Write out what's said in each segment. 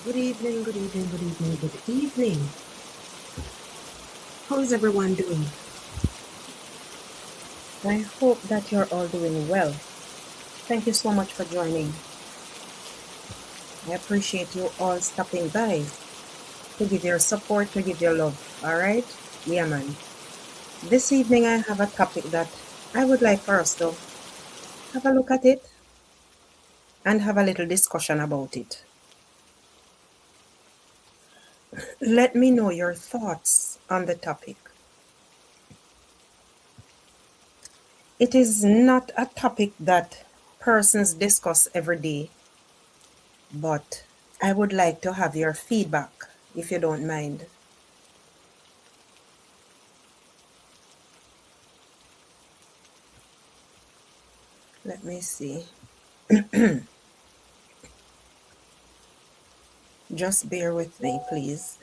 Good evening, good evening, good evening, good evening. How is everyone doing? I hope that you're all doing well. Thank you so much for joining. I appreciate you all stopping by to give your support, to give your love. All right? Yeah, man. This evening, I have a topic that I would like for us to have a look at it and have a little discussion about it. Let me know your thoughts on the topic. It is not a topic that persons discuss every day, but I would like to have your feedback if you don't mind. Let me see. Just bear with me, please.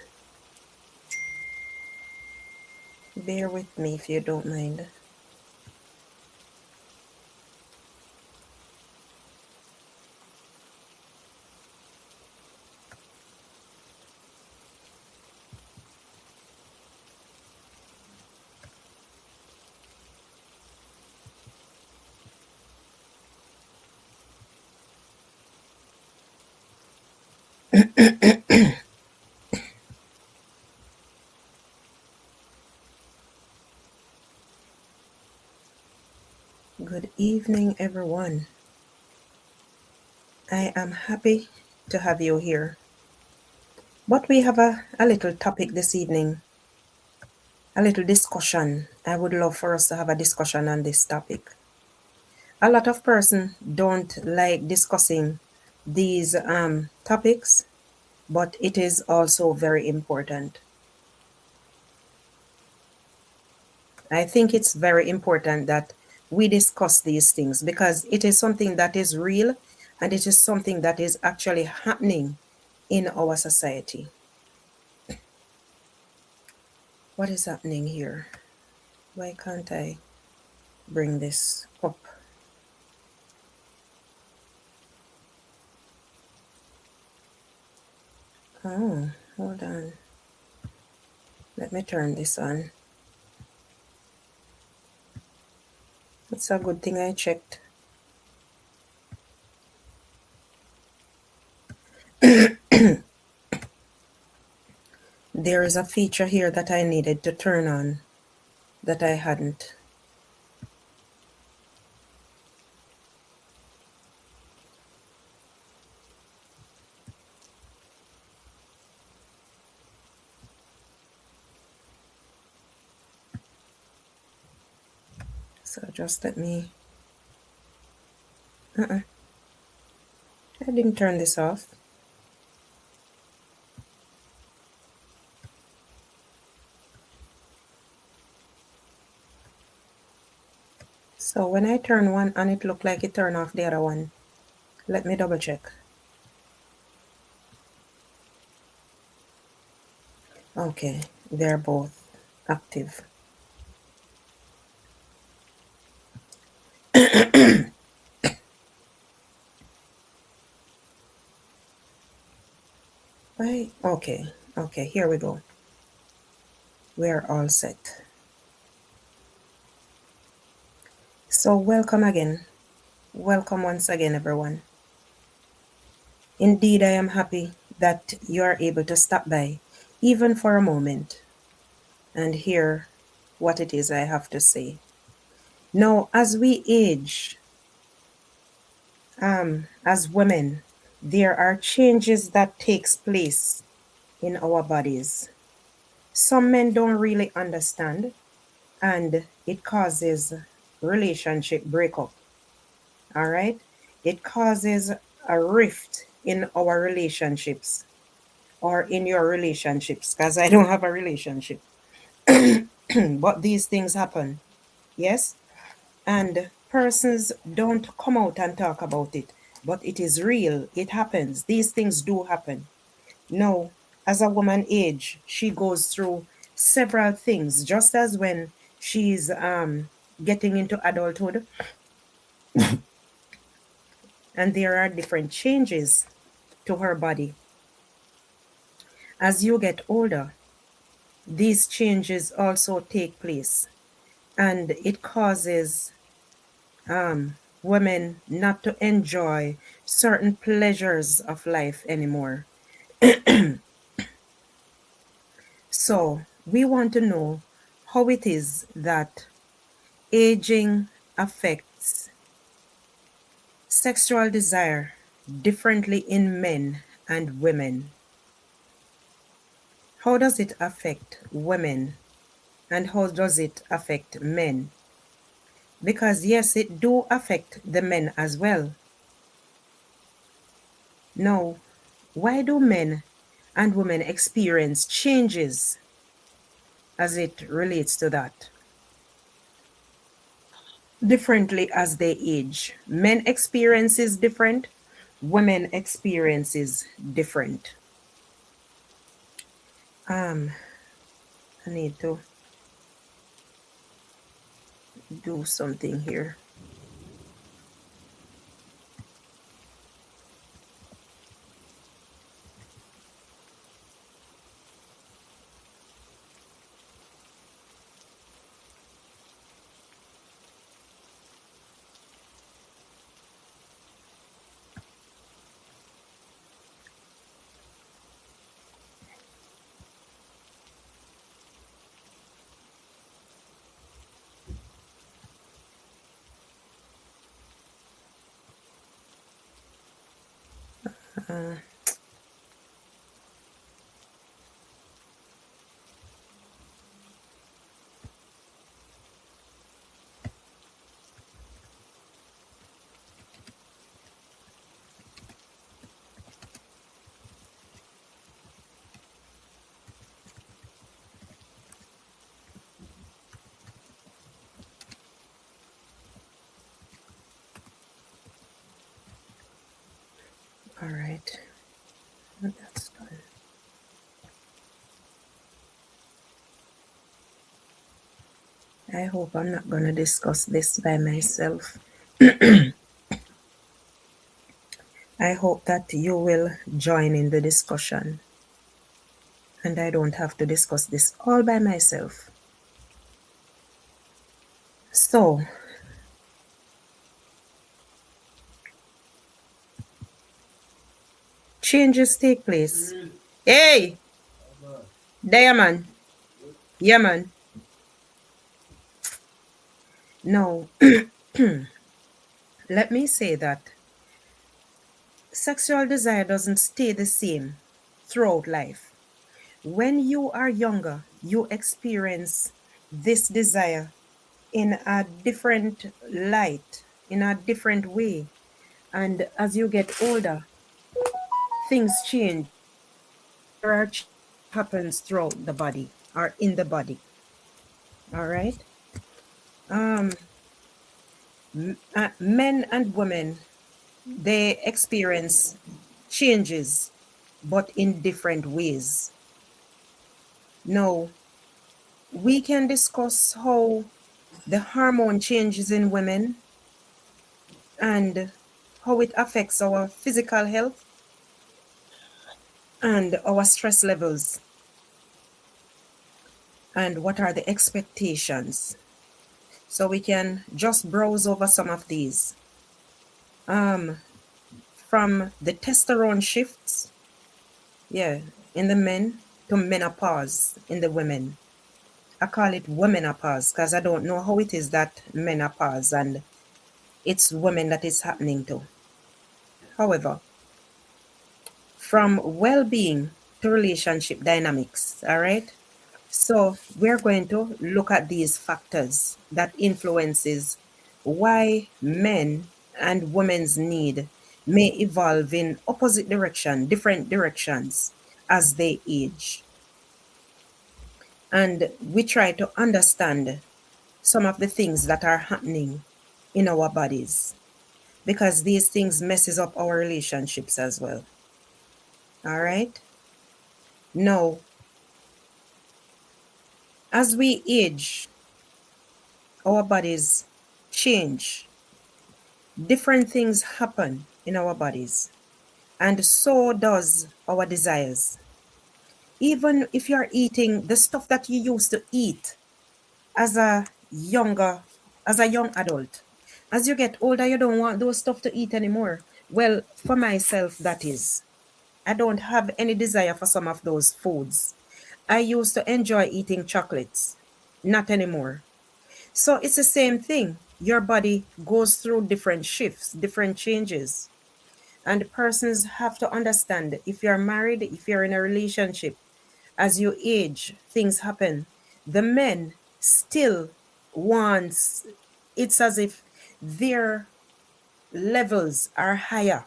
Bear with me if you don't mind. Good evening, everyone. I am happy to have you here. But we have a little topic this evening, a little discussion. I would love for us to have a discussion on this topic. A lot of person don't like discussing these topics, but it is also very important. I think it's very important that we discuss these things because it is something that is real and it is something that is actually happening in our society. What is happening here? Why can't I bring this up? Oh, hold on. Let me turn this on. It's a good thing I checked. There is a feature here that I needed to turn on that I hadn't. So just let me. I didn't turn this off. So when I turn one on, it looked like it turned off the other one. Let me double check. Okay, they're both active. Right? Okay, okay, here we go. We're all set. So welcome again. Welcome once again, everyone. Indeed, I am happy that you are able to stop by, even for a moment, and hear what it is I have to say. Now, as we age, as women, there are changes that takes place in our bodies. Some men don't really understand, and it causes relationship breakup. All right? It causes a rift in our relationships or in your relationships because I don't have a relationship. But these things happen. Yes? And persons don't come out and talk about it, but it is real. It happens. These things do happen. Now, as a woman age, she goes through several things, just as when she's getting into adulthood, and there are different changes to her body. As you get older, these changes also take place, and it causes women not to enjoy certain pleasures of life anymore. So, we want to know how it is that aging affects sexual desire differently in men and women. How does it affect women and how does it affect men? Because yes, it do affect the men as well. Now, why do men and women experience changes as it relates to that differently as they age? Men experiences different, women experiences different. Um, I need to do something here. Uh, all right, that's done. I hope I'm not going to discuss this by myself. I hope that you will join in the discussion and I don't have to discuss this all by myself. So, changes take place. Hey, there, man. Yeah, man. Now, let me say that sexual desire doesn't stay the same throughout life. When you are younger, you experience this desire in a different light, in a different way. And as you get older, things change. There are changes that happens throughout the body or in the body. All right. Um, Men and women, they experience changes, but in different ways. Now, we can discuss how the hormone changes in women and how it affects our physical health and our stress levels and what are the expectations. So we can just browse over some of these. From the testosterone shifts, yeah, in the men to menopause in the women. I call it womenopause because I don't know how it is that menopause and it's women that is happening to. However, from well-being to relationship dynamics, all right? So we're going to look at these factors that influences why men and women's need may evolve in opposite direction, different directions as they age. And we try to understand some of the things that are happening in our bodies because these things messes up our relationships as well. All right? Now, as we age, our bodies change. Different things happen in our bodies, and so does our desires. Even if you're eating the stuff that you used to eat as a younger, as a young adult, as you get older, you don't want those stuff to eat anymore. Well, for myself, that is. I don't have any desire for some of those foods. I used to enjoy eating chocolates, not anymore. So it's the same thing. Your body goes through different shifts, different changes. And persons have to understand, if you're married, if you're in a relationship, as you age, things happen. The men still wants, it's as if their levels are higher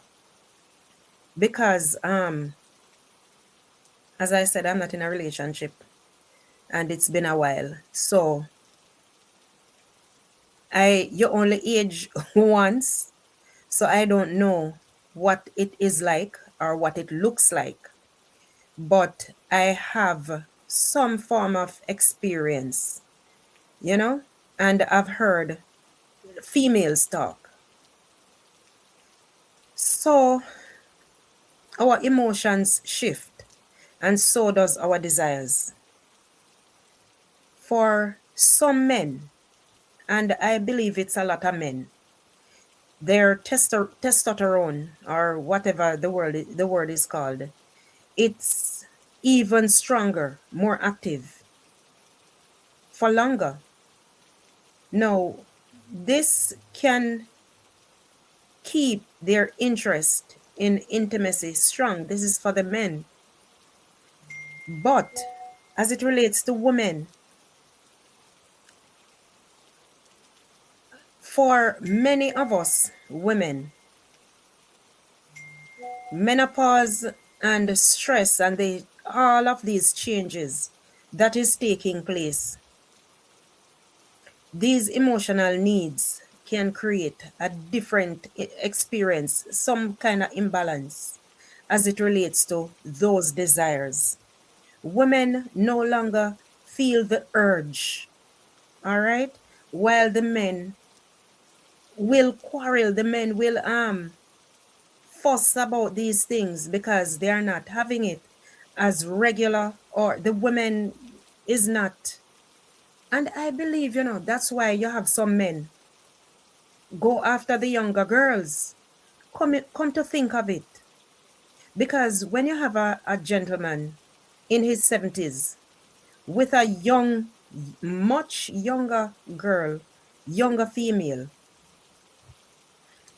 because as I said, I'm not in a relationship and it's been a while. So you only age once, so I don't know what it is like or what it looks like, but I have some form of experience, you know, and I've heard females talk. So our emotions shift, and so does our desires. For some men, and I believe it's a lot of men, their testosterone or whatever the word is called, it's even stronger, more active for longer. Now, this can keep their interest in intimacy strong. This is for the men. But as it relates to women, for many of us women, menopause and stress and all of these changes that is taking place, these emotional needs can create a different experience, some kind of imbalance as it relates to those desires. Women no longer feel the urge, all right? While the men will quarrel, the men will fuss about these things because they are not having it as regular, or the women is not. And I believe, that's why you have some men go after the younger girls. Come to think of it. Because when you have a gentleman in his 70s with a young, much younger girl, younger female,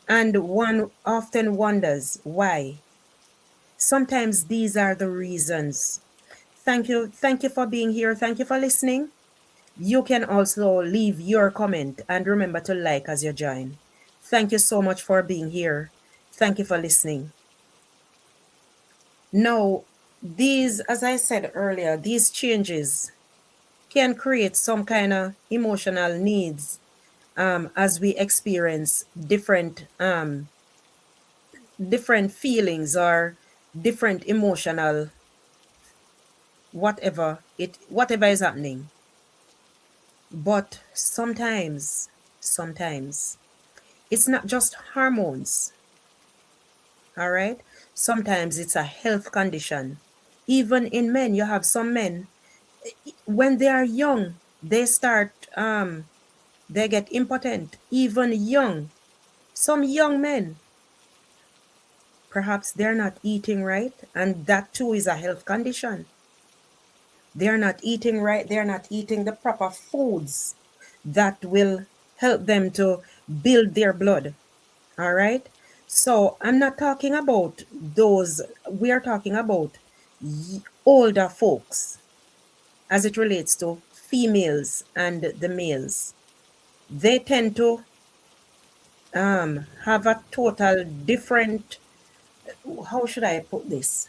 and one often wonders why. Sometimes these are the reasons. Thank you. Thank you for being here. Thank you for listening. You can also leave your comment and remember to like as you join. Thank you so much for being here. Thank you for listening. Now, these, as I said earlier, these changes can create some kind of emotional needs as we experience different feelings or different emotional whatever is happening. But sometimes it's not just hormones, all right? Sometimes it's a health condition. Even in men, you have some men, when they are young, they get impotent, even young. Some young men, perhaps they're not eating right, and that too is a health condition. They're not eating right, they're not eating the proper foods that will help them to build their blood. All right. So I'm not talking about those, we are talking about older folks as it relates to females and the males. They tend to have a total different, how should I put this?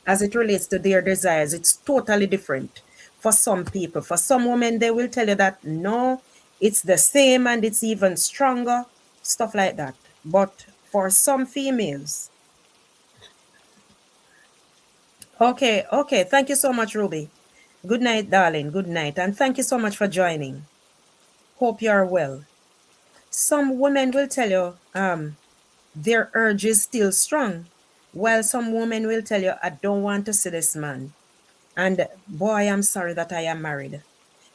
As it relates to their desires, it's totally different for some people. For some women, they will tell you that no, it's the same and it's even stronger, stuff like that. But for some females, okay, thank you so much, Ruby. Good night, darling. Good night. And thank you so much for joining. Hope you are well. Some women will tell you their urge is still strong, while some women will tell you, I don't want to see this man. And boy, I'm sorry that I am married,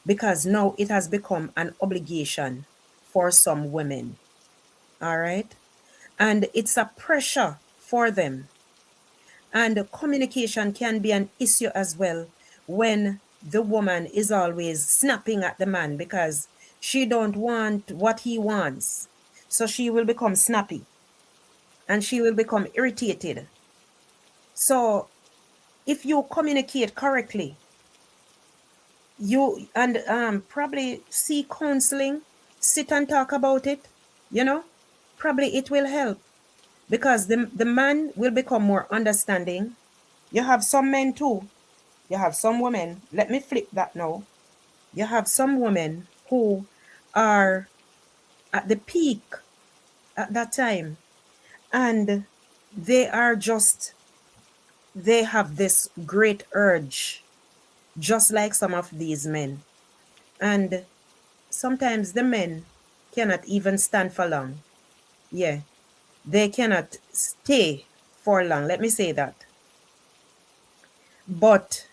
because now it has become an obligation for some women. All right. And it's a pressure for them. And communication can be an issue as well, when the woman is always snapping at the man because she don't want what he wants. So she will become snappy and she will become irritated. So if you communicate correctly, you and probably seek counseling, sit and talk about it, you know, probably it will help, because the man will become more understanding. You have some men too. You have some women. Let me flip that now. You have some women who are at the peak at that time, and they are just, they have this great urge, just like some of these men. And sometimes the men cannot even stand for long. Yeah, they cannot stay for long. Let me say that. But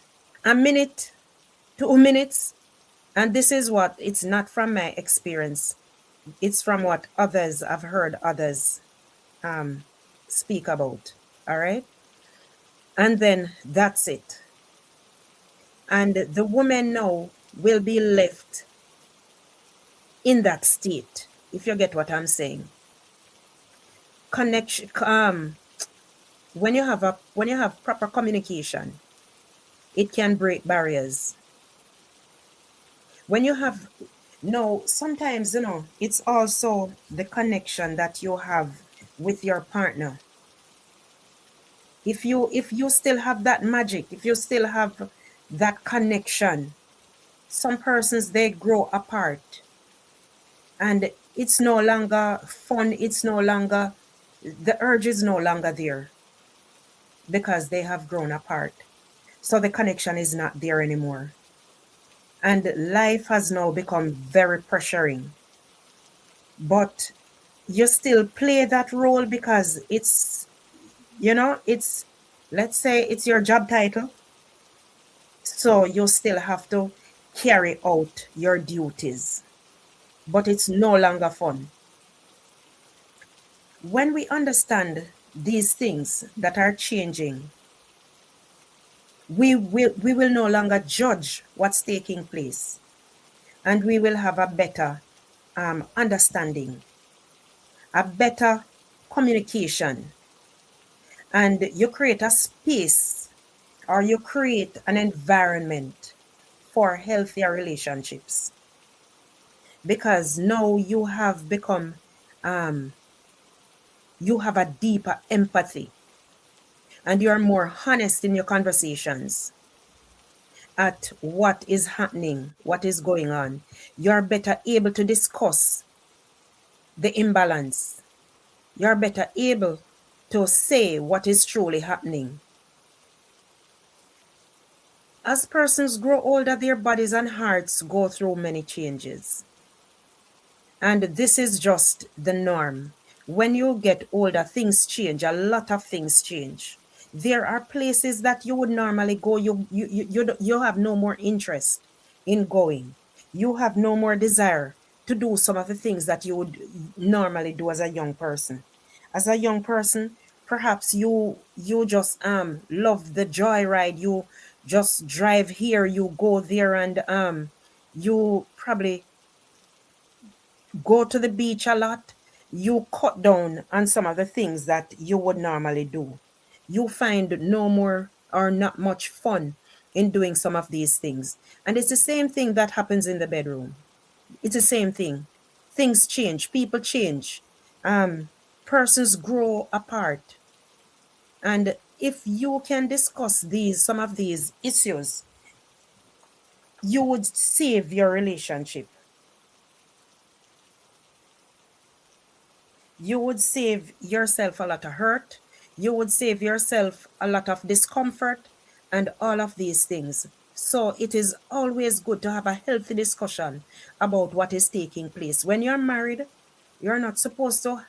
a minute, 2 minutes, and this is what, it's not from my experience, it's from what others, I've heard others um, speak about. All right. And then that's it. And the woman now will be left in that state, if you get what I'm saying. Connection, when you have proper communication, it can break barriers. When you have, no, sometimes, it's also the connection that you have with your partner. If you still have that magic, if you still have that connection, some persons, they grow apart, and it's no longer fun, it's no longer, the urge is no longer there, because they have grown apart. So the connection is not there anymore. And life has now become very pressuring. But you still play that role because it's, let's say it's your job title. So you still have to carry out your duties, but it's no longer fun. When we understand these things that are changing, we will no longer judge what's taking place, and we will have a better understanding, a better communication, and you create a space, or you create an environment for healthier relationships, because now you have become, um, you have a deeper empathy, and you're more honest in your conversations at what is happening, what is going on. You're better able to discuss the imbalance. You're better able to say what is truly happening. As persons grow older, their bodies and hearts go through many changes. And this is just the norm. When you get older, things change. A lot of things change. There are places that you would normally go, you have no more interest in going. You have no more desire to do some of the things that you would normally do as a young person. As a young person, perhaps you just love the joyride. You just drive here, you go there, and you probably go to the beach a lot. You cut down on some of the things that you would normally do. You find no more or not much fun in doing some of these things. And it's the same thing that happens in the bedroom. It's the same thing. Things change, people change, um, persons grow apart. And if you can discuss some of these issues, you would save your relationship. You would save yourself a lot of hurt. You would save yourself a lot of discomfort and all of these things. So it is always good to have a healthy discussion about what is taking place. When you're married, you're not supposed to,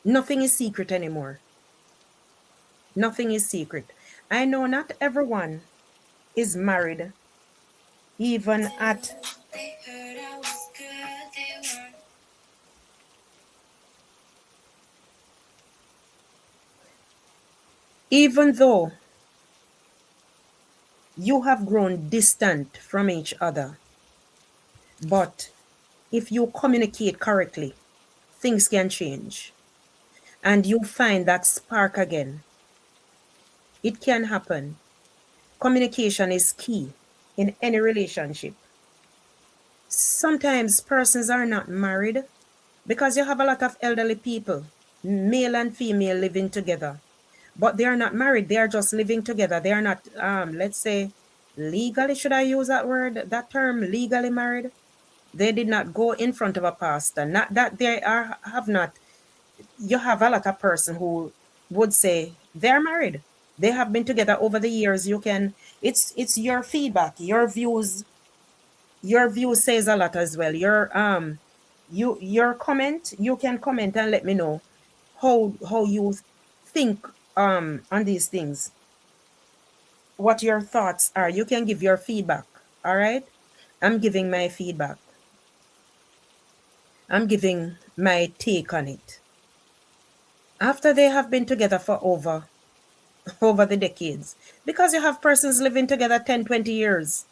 nothing is secret anymore. Nothing is secret. I know not everyone. is married, even at even though you have grown distant from each other, but if you communicate correctly, things can change and you find that spark again. It can happen. Communication is key in any relationship. Sometimes persons are not married because you have a lot of elderly people, male and female, living together, but they are not married. They are just living together. They are not, let's say, legally, should I use that word, that term, legally married? They did not go in front of a pastor. Not that they are have not. You have a lot of person who would say they're married. They have been together over the years. You can. It's your feedback, your views. Your view says a lot as well. Your comment. You can comment and let me know how you think on these things. What your thoughts are. You can give your feedback. All right. I'm giving my feedback. I'm giving my take on it. After they have been together for over the decades, because you have persons living together 10, 20 years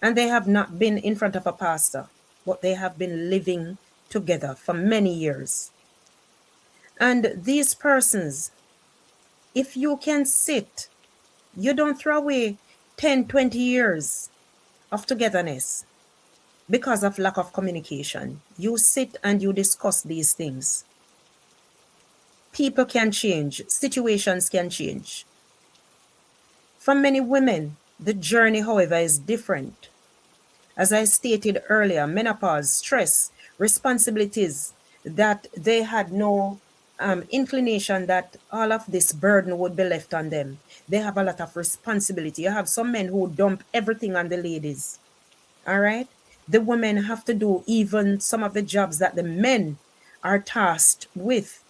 and they have not been in front of a pastor, but they have been living together for many years. And these persons, if you can sit, you don't throw away 10, 20 years of togetherness because of lack of communication. You sit and you discuss these things. People can change, situations can change. For many women, the journey, however, is different. As I stated earlier, menopause, stress, responsibilities, that they had no inclination that all of this burden would be left on them. They have a lot of responsibility. You have some men who dump everything on the ladies. All right? The women have to do even some of the jobs that the men are tasked with.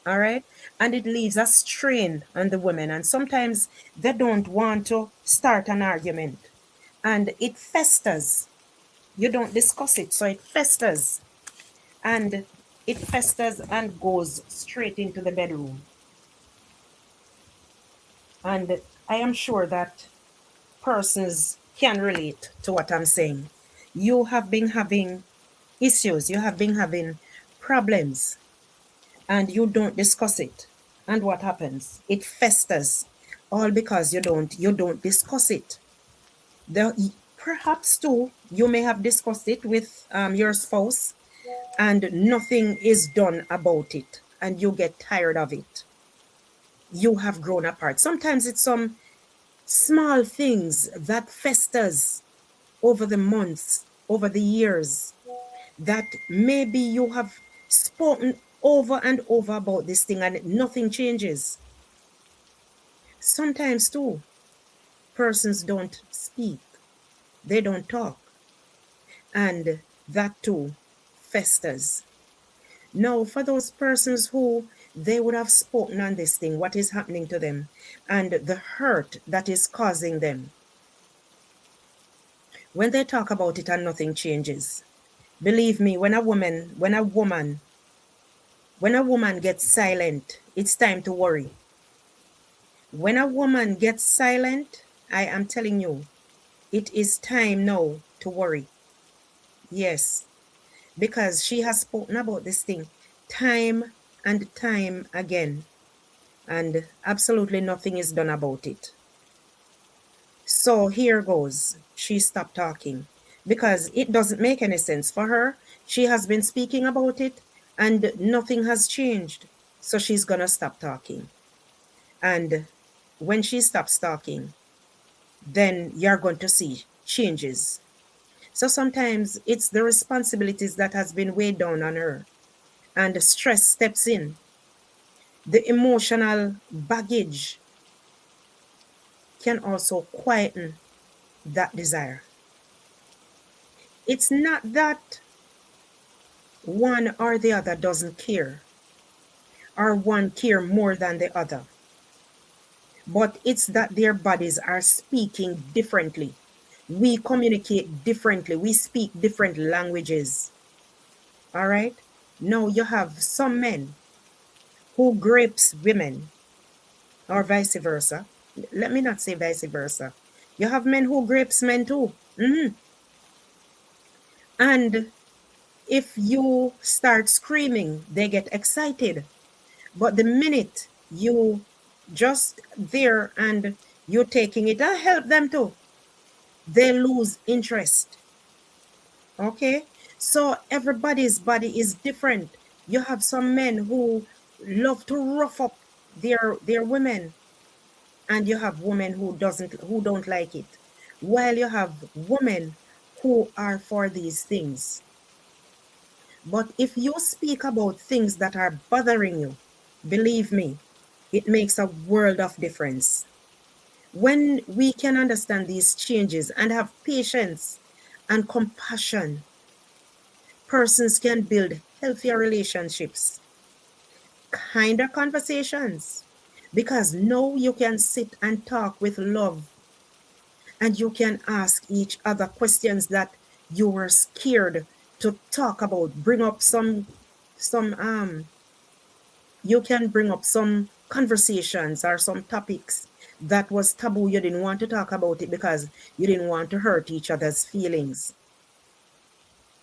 All right? And it leaves a strain on the women. And sometimes they don't want to start an argument. And it festers. You don't discuss it, so it festers. And it festers and goes straight into the bedroom. And I am sure that persons can relate to what I'm saying. You have been having issues, you have been having problems, and you don't discuss it. And what happens? It festers, all because you don't discuss it. Perhaps too, you may have discussed it with your spouse, and nothing is done about it, and you get tired of it. You have grown apart. Sometimes it's some small things that festers over the months, over the years, that maybe you have spoken over and over about this thing and nothing changes. Sometimes too, persons don't speak, they don't talk, and that too festers. Now, for those persons who they would have spoken on this thing, what is happening to them, and the hurt that is causing them, when they talk about it and nothing changes, believe me, when a woman gets silent, it's time to worry. When a woman gets silent, I am telling you, it is time now to worry. Yes, because she has spoken about this thing time and time again, and absolutely nothing is done about it. So here goes. She stopped talking because it doesn't make any sense for her. She has been speaking about it and nothing has changed. So she's going to stop talking. And when she stops talking, then you're going to see changes. So sometimes it's the responsibilities that has been weighed down on her, and the stress steps in. The emotional baggage can also quieten that desire. It's not that one or the other doesn't care, or one care more than the other. but it's that their bodies are speaking differently. We communicate differently. We speak different languages. All right. Now you have some men who grapes women, or vice versa. Let me not say vice versa. You have men who grapes men too. And if you start screaming, they get excited. But the minute you just there and you're taking it, I help them too, they lose interest. Okay? So everybody's body is different. You have some men who love to rough up their women, and you have women who don't like it. While you have women who are for these things. But if you speak about things that are bothering you, believe me, it makes a world of difference. When we can understand these changes and have patience and compassion, persons can build healthier relationships, kinder conversations, because now you can sit and talk with love, and you can ask each other questions that you were scared to talk about. Bring up some you can bring up some conversations or some topics that was taboo. You didn't want to talk about it because you didn't want to hurt each other's feelings.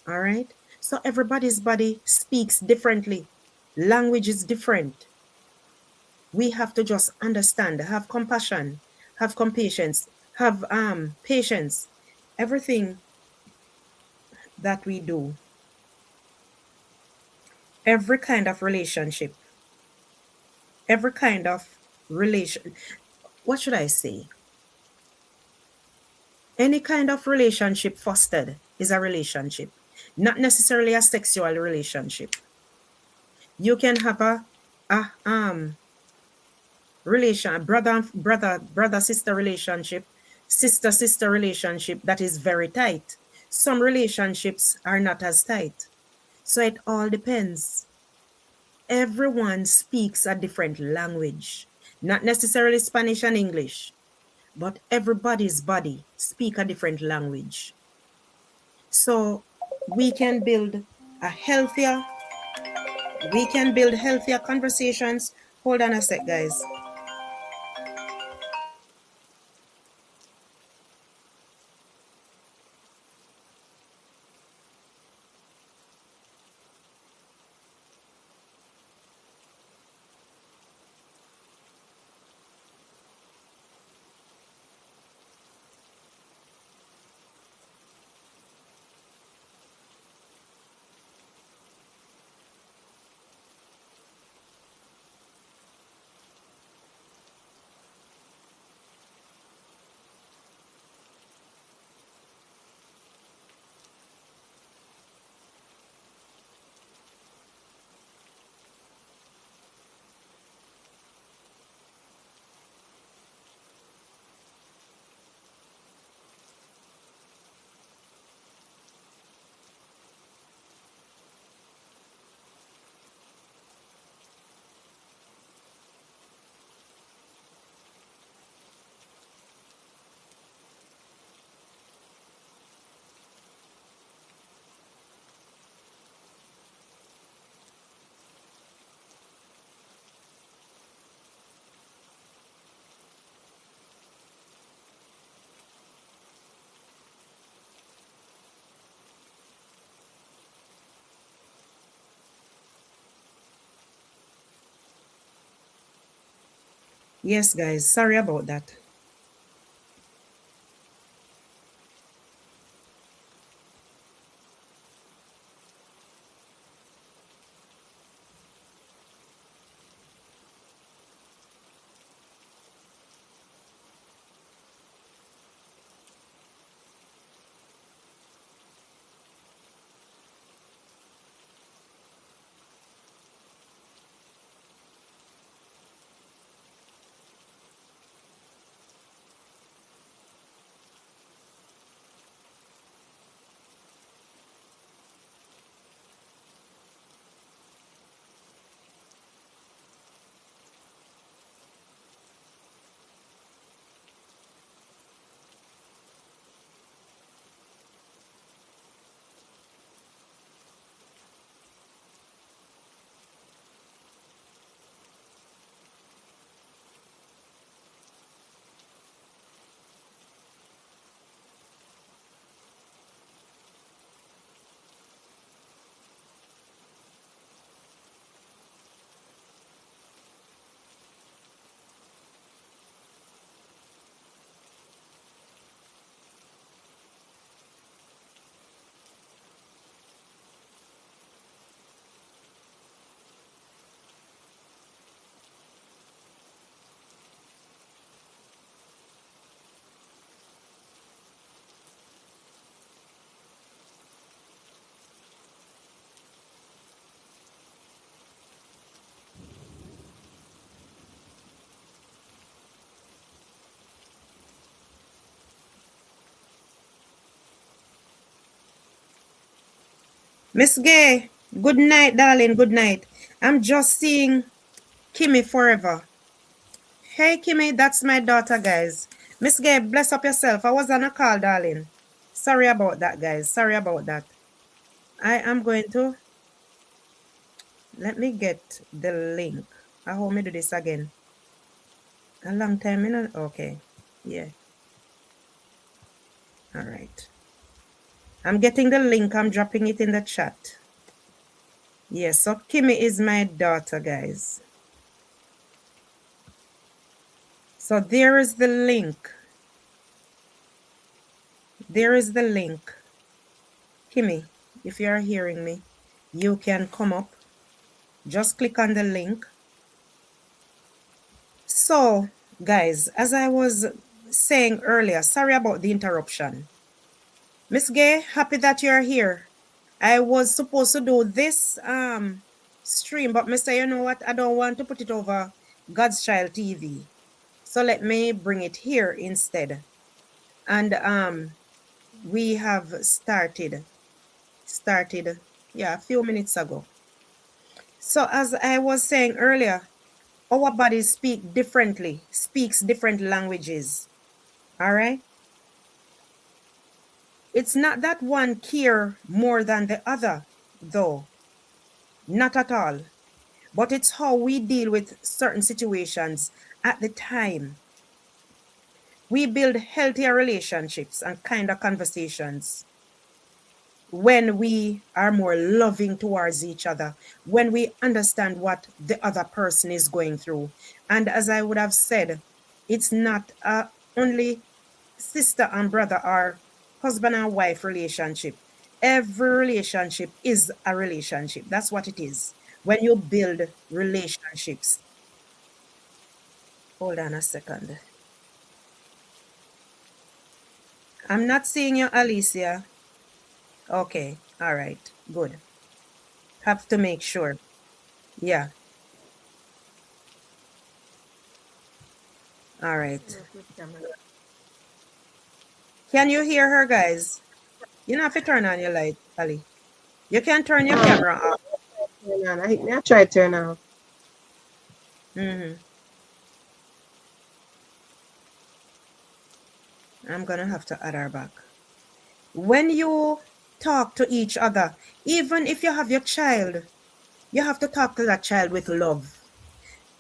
All right. So everybody's body speaks differently. Language is different. We have to just understand, have compassion, have compassion, have patience. Everything that we do, every kind of relationship, every kind of relation, what should I say? Any kind of relationship fostered is a relationship, not necessarily a sexual relationship. You can have a relation, brother sister relationship, sister sister relationship that is very tight. Some relationships are not as tight. So it all depends. Everyone speaks a different language, not necessarily Spanish and English, but everybody's body speak a different language. So we can build a healthier, we can build healthier conversations. Hold on a sec, guys. Yes, guys, sorry about that. Miss Gay, good night, darling. Good night. I'm just seeing Kimmy forever. Hey, Kimmy, that's my daughter, guys. Miss Gay, bless up yourself. I was on a call, darling. Sorry about that, guys. Sorry about that. I am going to let me get the link. I hope me do this again. A long time, you know? Okay. Yeah. All right. I'm getting the link. I'm dropping it in the chat. Yes, so Kimmy is my daughter, guys. So there is the link. There is the link. Kimmy, if you are hearing me, you can come up. Just click on the link. So, guys, as I was saying earlier, sorry about the interruption. Miss Gay, happy that you're here. I was supposed to do this stream, but Mister, you know what? I don't want to put it over God's Child TV. So let me bring it here instead. And we have started a few minutes ago. So as I was saying earlier, our bodies speaks different languages. All right? It's not that one care more than the other, though. Not at all. But it's how we deal with certain situations at the time. We build healthier relationships and kinder conversations when we are more loving towards each other, when we understand what the other person is going through. And as I would have said, it's not only sister and brother or husband and wife relationship. Every relationship is a relationship. That's what it is. When you build relationships. Hold on a second. I'm not seeing you, Alicia. Okay. All right. Good. Have to make sure. Yeah. All right. Can you hear her, guys? You don't have to turn on your light, Ali. You can turn your camera off. I try to turn off. I'm going to have to add her back. When you talk to each other, even if you have your child, you have to talk to that child with love.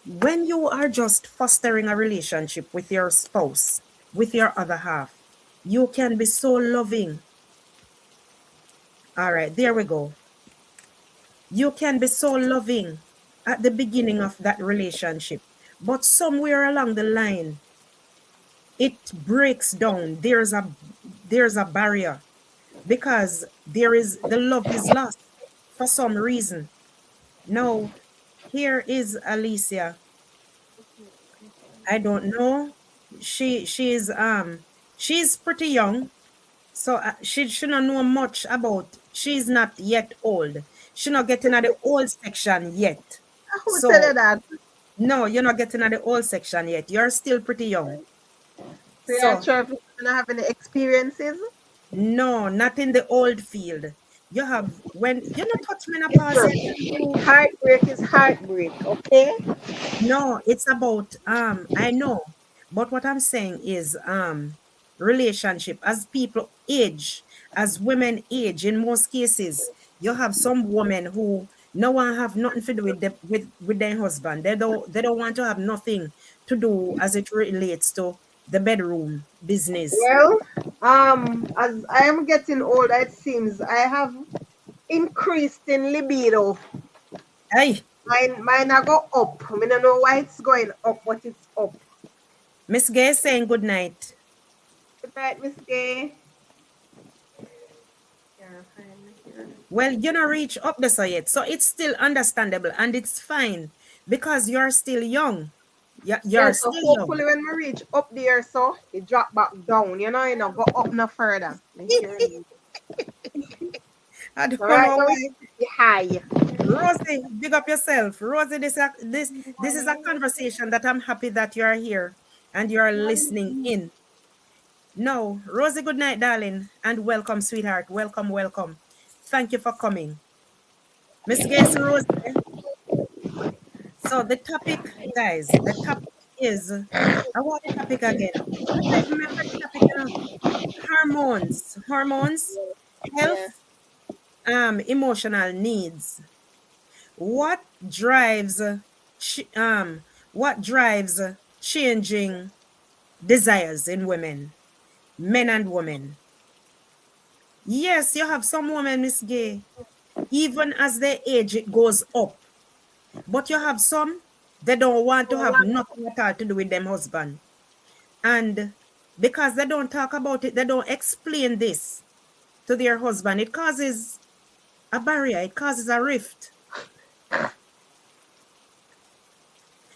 When you are just fostering a relationship with your spouse, with your other half, you can be so loving. All right, there we go. You can be so loving at the beginning of that relationship, but somewhere along the line, it breaks down. There's a barrier because the love is lost for some reason. Now, here is Alicia. I don't know. She's pretty young, so she should not know much about. She's not yet old. She's not getting at the old section yet. Who tell So you that? no, you're not getting at the old section yet. You're still pretty young. So you're So sure if you don't have any experiences? no, not in the old field. You have when you're not touch menopause yet. Heartbreak is heartbreak, okay? No, it's about I know, but what I'm saying is relationship as people age, as women age, in most cases, you have some women who no one have nothing to do with with their husband. They don't want to have nothing to do as it relates to the bedroom business. Well, as I am getting older, it seems I have increased in libido. Hey, Mine I go up. I mean, I don't know why it's going up, but it's up. Miss Gay saying good night. Good night, Miss Gay. Well, you not reach up there so yet, so it's still understandable and it's fine because you're still young. You're Yeah, so still young. hopefully when we reach up there, so it drop back down. You know, go up no further. Make sure you- I don't So right know now why. it's high. Rosie, big up yourself. Rosie, this is a conversation that I'm happy that you're here and you're listening in. No, Rosie, good night, darling, and welcome, sweetheart. Welcome, welcome. Thank you for coming. Miss Guess Rose. So the topic, guys, the topic is, I want the topic again. I can't remember the topic, hormones, hormones, Yeah. health, emotional needs. What drives, what drives changing desires in women, men and women? Yes, you have some women, Miss Gay, even as their age it goes up. But you have some, they don't want to have nothing at all to do with them husband. And because they don't talk about it, they don't explain this to their husband, it causes a barrier, it causes a rift.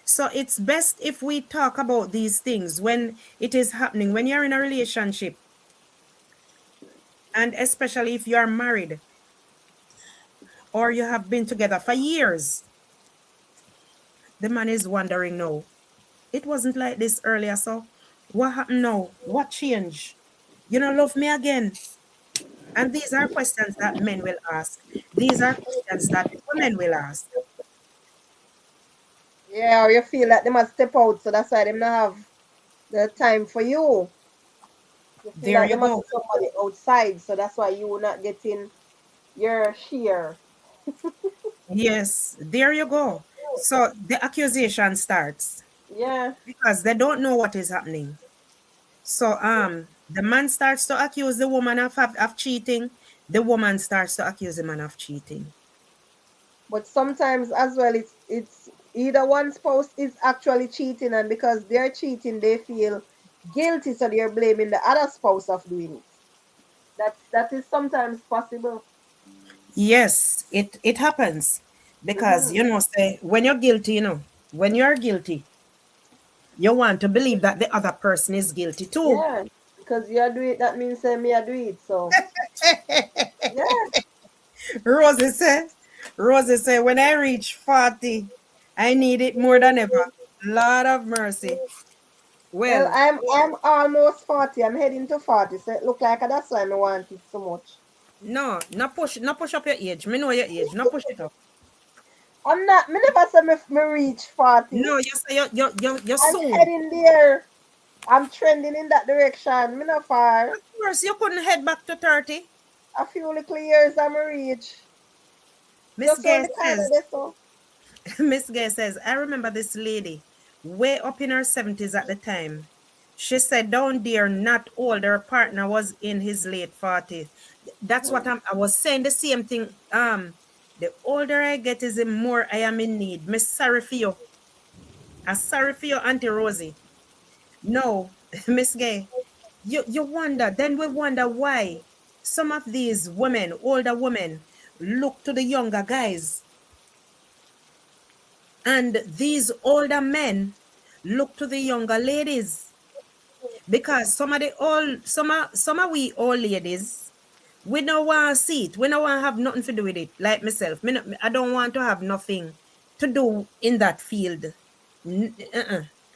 So it's best if we talk about these things when it is happening, when you're in a relationship, and especially if you are married or you have been together for years. The man is wondering now, it wasn't like this earlier, so what happened now? What changed? You don't love me again? And these are questions that men will ask. These are questions that women will ask. Yeah, or you feel like they must step out, so that's why they not have the time for you. You feel There like you there must go. be somebody outside, so that's why you not getting your share. Yes, there you go. So the accusation starts Yeah. because they don't know what is happening. So the man starts to accuse the woman of cheating. The woman starts to accuse the man of cheating. But sometimes as well it's either one spouse is actually cheating, and because they're cheating they feel guilty, so they're blaming the other spouse of doing it. That is sometimes possible. Yes, it happens because Hmm. say when you're guilty, when you're guilty, you want to believe that the other person is guilty too. Yeah, because you are do it, that means say me I do it. So yeah. Rosie said, Rosie said, when I reach 40, I need it more than ever. Lord of mercy. Well, Well, I'm almost 40. I'm heading to 40, so it look like that's why I want it so much. no, not push up your age. Me know your age. Not push it up. I'm not. Me never say me reach 40. No, you say you're I'm soon. heading there. I'm trending in that direction. Me not far. Of course, you couldn't head back to 30. A few little years I'm reach. Miss Just on Gay the corner says, there, so. Miss Gay says, I remember this lady way up in her 70s at the time. She said down there, not old, her partner was in his late 40s. That's what I was saying the same thing. The older I get is the more I am in need. Miss sorry for you. I'm sorry for you, Auntie Rosie. No, Miss Gay, you wonder, then we wonder why some of these women, older women, look to the younger guys. And these older men look to the younger ladies because some of we old ladies, we don't want to see it. We don't want to have nothing to do with it. Like myself, I don't want to have nothing to do in that field.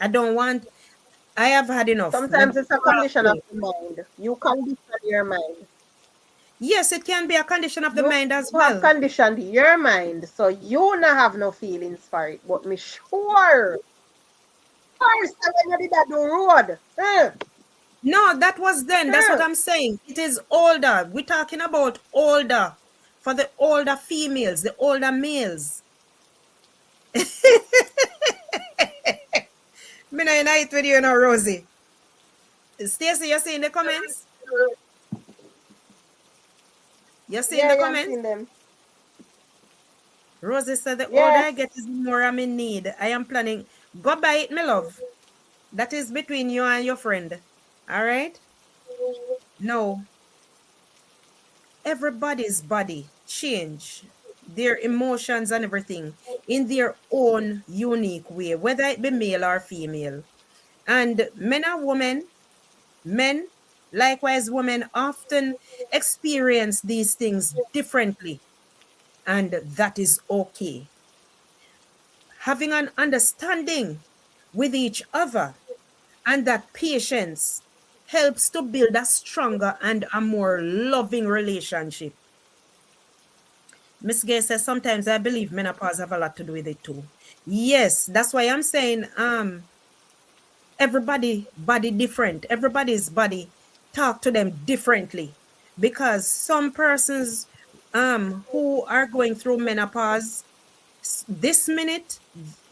I don't want. I have had enough. Me Sometimes it's a walk condition of away. the mind. You condition your mind. Yes, it can be a condition of the You mind as have well. conditioned your mind, so you not have no feelings for it. But me sure. First, when you did that do road. No, that was then. That's what Huh. I'm saying. It is older. We're talking about older for the older females, the older males. Me not unite with you now, Rosie. Stacey, you see in the comments? You see in Yeah, the yeah, I'm comments? seeing them. Rosie said the older I Yes. get is the more I'm in need. I am planning. Go buy it, my love. That is between you and your friend. All right? No, everybody's body change their emotions and everything in their own unique way, whether it be male or female. And men and women, men, likewise women, often experience these things differently, and that is okay. Having an understanding with each other and that patience helps to build a stronger and a more loving relationship. Miss Gay says sometimes I believe menopause have a lot to do with it too. Yes, that's why I'm saying everybody body different. Everybody's body talk to them differently because some persons who are going through menopause this minute,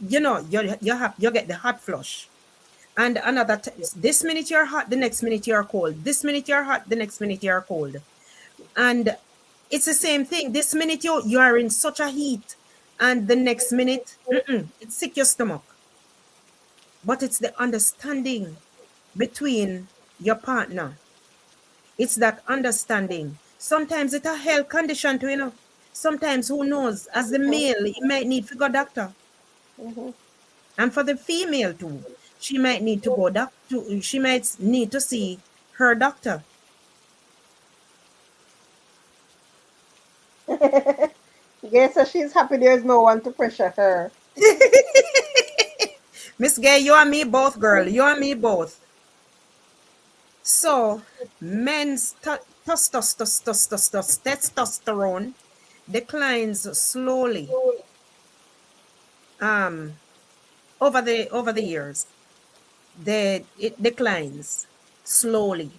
you get the hot flush. And this minute you're hot, the next minute you're cold. This minute you're hot, the next minute you're cold. And it's the same thing. This minute you are in such a heat, and the next minute, it's sick your stomach. But it's the understanding between your partner. It's that understanding. Sometimes it's a health condition too. Sometimes who knows? As the male, he might need to go doctor. Mm-hmm. And for the female too, she might need to go she might need to see her doctor. Yes, so she's happy there's no one to pressure her. Miss Gay, you and me both, girl. You and me both. So men's testosterone declines slowly um over the years. It declines slowly.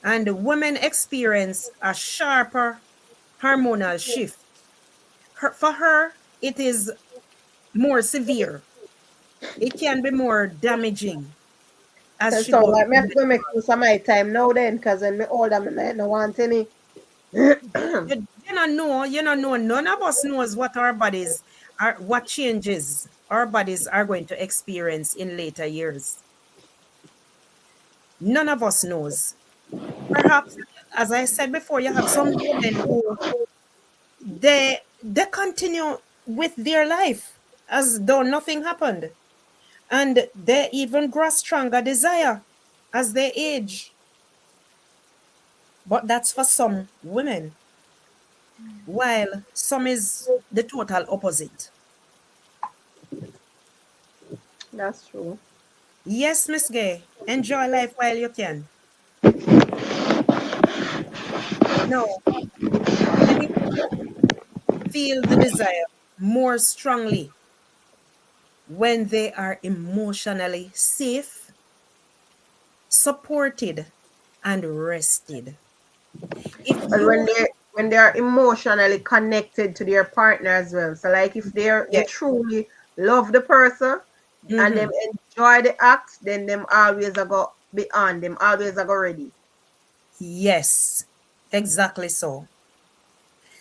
And women experience a sharper hormonal shift. For her, it is more severe. It can be more damaging as she So goes like me through have to go make menopause. use of my time now then, because when me older, me might not want any. You don't know, none of us knows what changes our bodies are going to experience in later years. None of us knows. Perhaps, as I said before, you have some women who they continue with their life as though nothing happened. And they even grow stronger desire as they age. But that's for some women, while some is the total opposite. That's true. Yes, Miss Gay, enjoy life while you can. No, many women feel the desire more strongly when they are emotionally safe, supported, and rested. If And when you, they are emotionally connected to their partner as well. So like if they yeah, truly love the person and them mm-hmm, enjoy the act, then them always are go beyond them, always are go ready. yes, exactly so.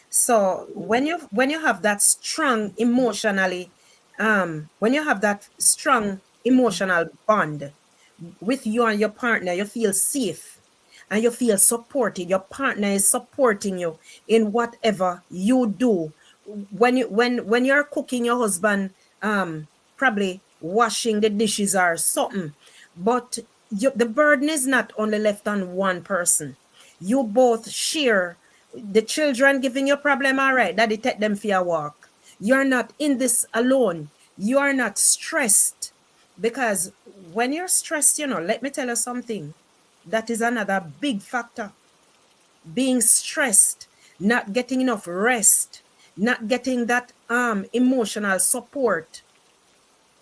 So when you have that strong emotionally, when you have that strong emotional bond with you and your partner, you feel safe and you feel supported. Your partner is supporting you in whatever you do. When you're cooking, your husband probably washing the dishes or something, but the burden is not only left on one person. You both share. The children giving you problem, all right, daddy take them for a walk. You're not in this alone. You are not stressed. Because when you're stressed, let me tell you something. That is another big factor. Being stressed, not getting enough rest, not getting that emotional support.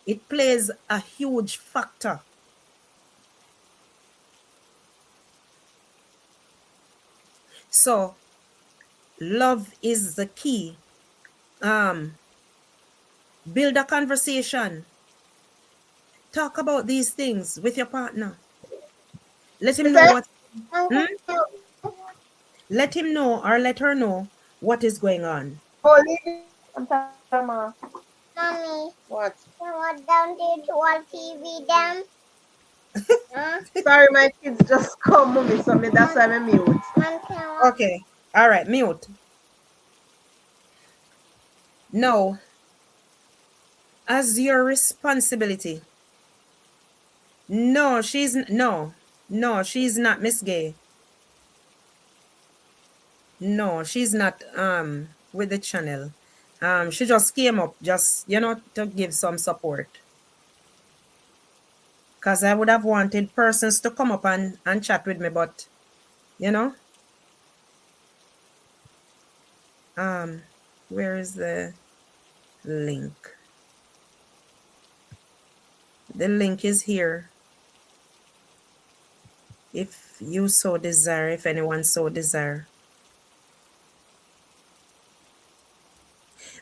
It plays a huge factor. So love is the key. Um, Build a conversation. Talk about these things with your partner. Let him Is know that? what. Hmm? Let him know or let her know what is going on. Oh, leave it. I'm talking, Mommy. What? You want down there to watch TV down? Huh? Sorry, my kids just come, mommy, so me, that's why I'm mute. Mom, can I watch? Okay. All right. Mute. No, as your responsibility. No, she's not Miss Gay. No, she's not with the channel. She just came up just to give some support. Because I would have wanted persons to come up and chat with me, but you know, Um, where is the link? The link is here. If you so desire, if anyone so desire.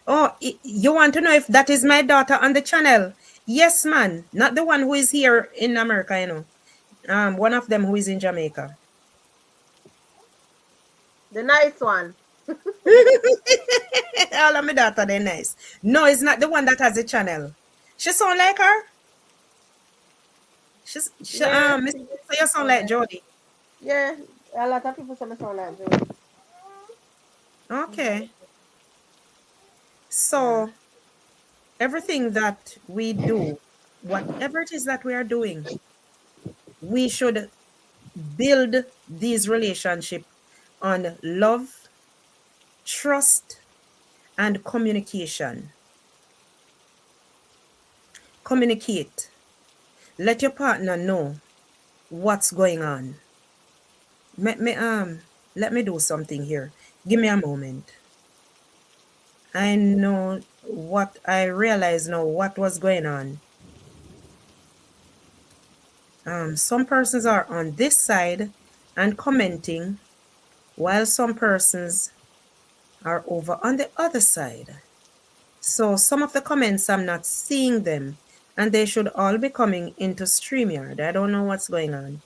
Oh, you want to know if that is my daughter on the channel? Yes, man. Not the one who is here in America, you know. One of them who is in Jamaica. The nice one. All of my daughter, they're nice. No, it's not the one that has a channel. She sound like her. Yeah, Miss, people so you sound sound like like. Jody. Yeah, a lot of people say me sound like Joe. Okay. Yeah. So everything that we do, whatever it is that we are doing, we should build these relationship on love, trust, and communication. Communicate. Let your partner know what's going on. Let me do something here. Give me a moment. I know what I realize now what was going on. Some persons are on this side and commenting, while some persons are over on the other side. So some of the comments I'm not seeing them, and they should all be coming into StreamYard. I don't know what's going on.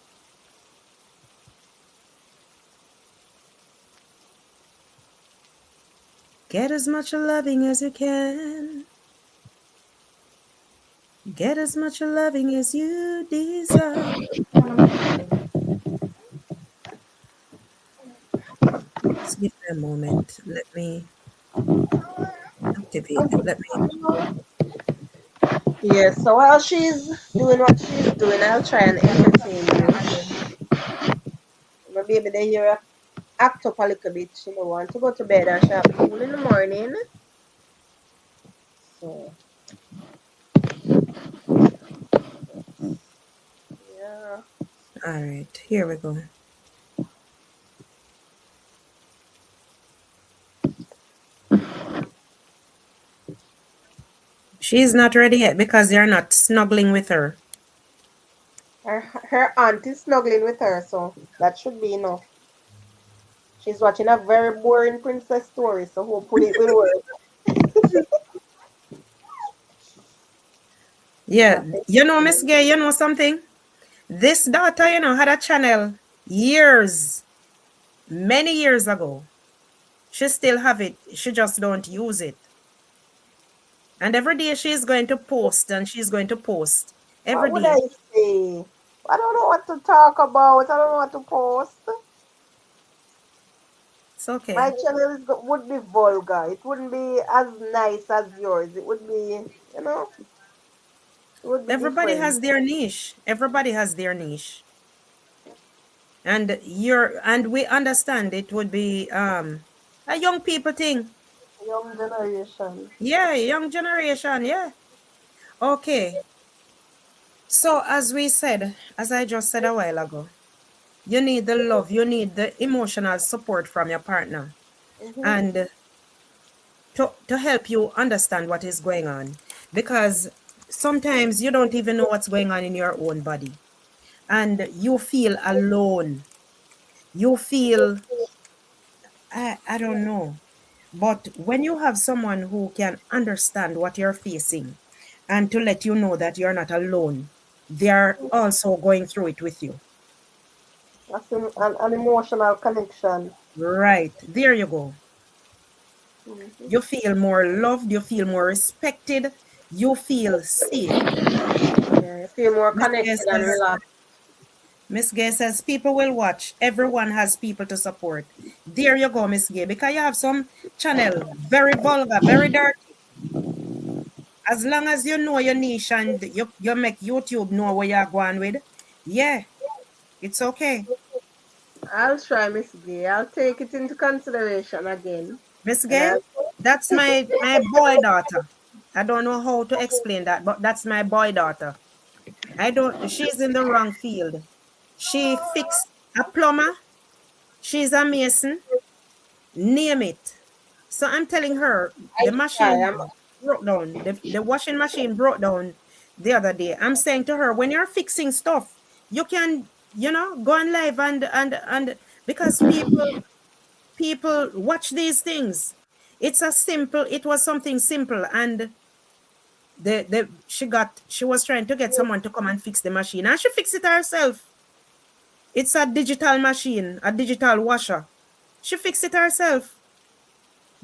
Get as much loving as you can. Get as much loving as you desire. Just give me a moment. Let me activate it. Let me. Yeah, so while she's doing what she's doing, I'll try and entertain you. My baby, they hear her act up a little bit. She don't want to go to bed and she have school in the morning. So, yeah. All right, here we go. She's not ready yet because you're not snuggling with her. Her aunt is snuggling with her, so that should be enough. She's watching a very boring princess story, so hopefully it will work. Yeah, Nothing. you know, Miss Gay, you know something? This daughter, you know, had a channel years, many years ago. She still have it. She just don't use it. And every day she's going to post and she's going to post every What would I day. say? I don't know what to talk about. I don't know what to post. It's My okay. channel would be vulgar. It wouldn't be as nice as yours. It would be, it would be Everybody different. has their niche. Everybody has their niche. And we understand it would be a young people thing. Young generation. Yeah, young generation, yeah. Okay. So as we said, as I just said a while ago, you need the love, you need the emotional support from your partner. Mm-hmm. And to help you understand what is going on, because sometimes you don't even know what's going on in your own body and you feel alone. You feel, I don't know. But when you have someone who can understand what you're facing and to let you know that you're not alone, they're also going through it with you. That's an emotional connection. Right. There you go. Mm-hmm. You feel more loved, you feel more respected, you feel safe. Yeah, you feel more Miss Gay connected and says, relaxed. Miss Gay says, people will watch. Everyone has people to support. There you go, Miss Gay, because you have some channel, very vulgar, very dirty. As long as you know your niche and you make YouTube know where you're going with, yeah, it's okay. I'll try, Miss Gay. I'll take it into consideration again. Miss And Gay, I'll that's my boy daughter. I don't know how to explain that, but that's my boy daughter. I don't, she's in the wrong field. She fixed a plumber, she's a mason, name it. So I'm telling her I the try. machine broke down. The washing machine broke down the other day. I'm saying to her, when you're fixing stuff, you can, go on live and because people watch these things. It was something simple, and she was trying to get someone to come and fix the machine, and she fixed it herself. It's a digital machine, a digital washer. She fixed it herself,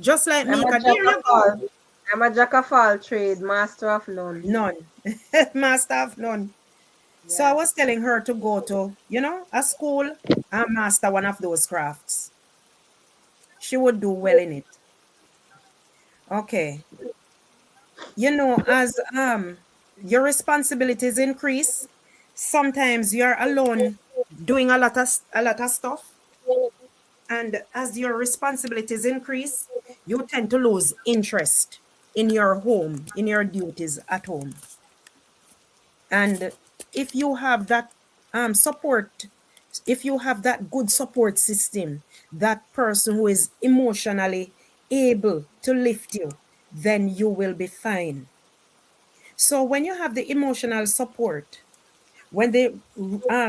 just like I'm a Mika. jack There of you all. go. I'm a jack of all trade, master of none. None. Master of none. So I Yeah. was telling her to go to, a school and master one of those crafts. She would do well in it. Okay. As your responsibilities increase, sometimes you're alone doing a lot of stuff, and as your responsibilities increase, you tend to lose interest in your home, in your duties at home. And if you have that support, if you have that good support system, that person who is emotionally able to lift you, then you will be fine. So when you have the emotional support, when the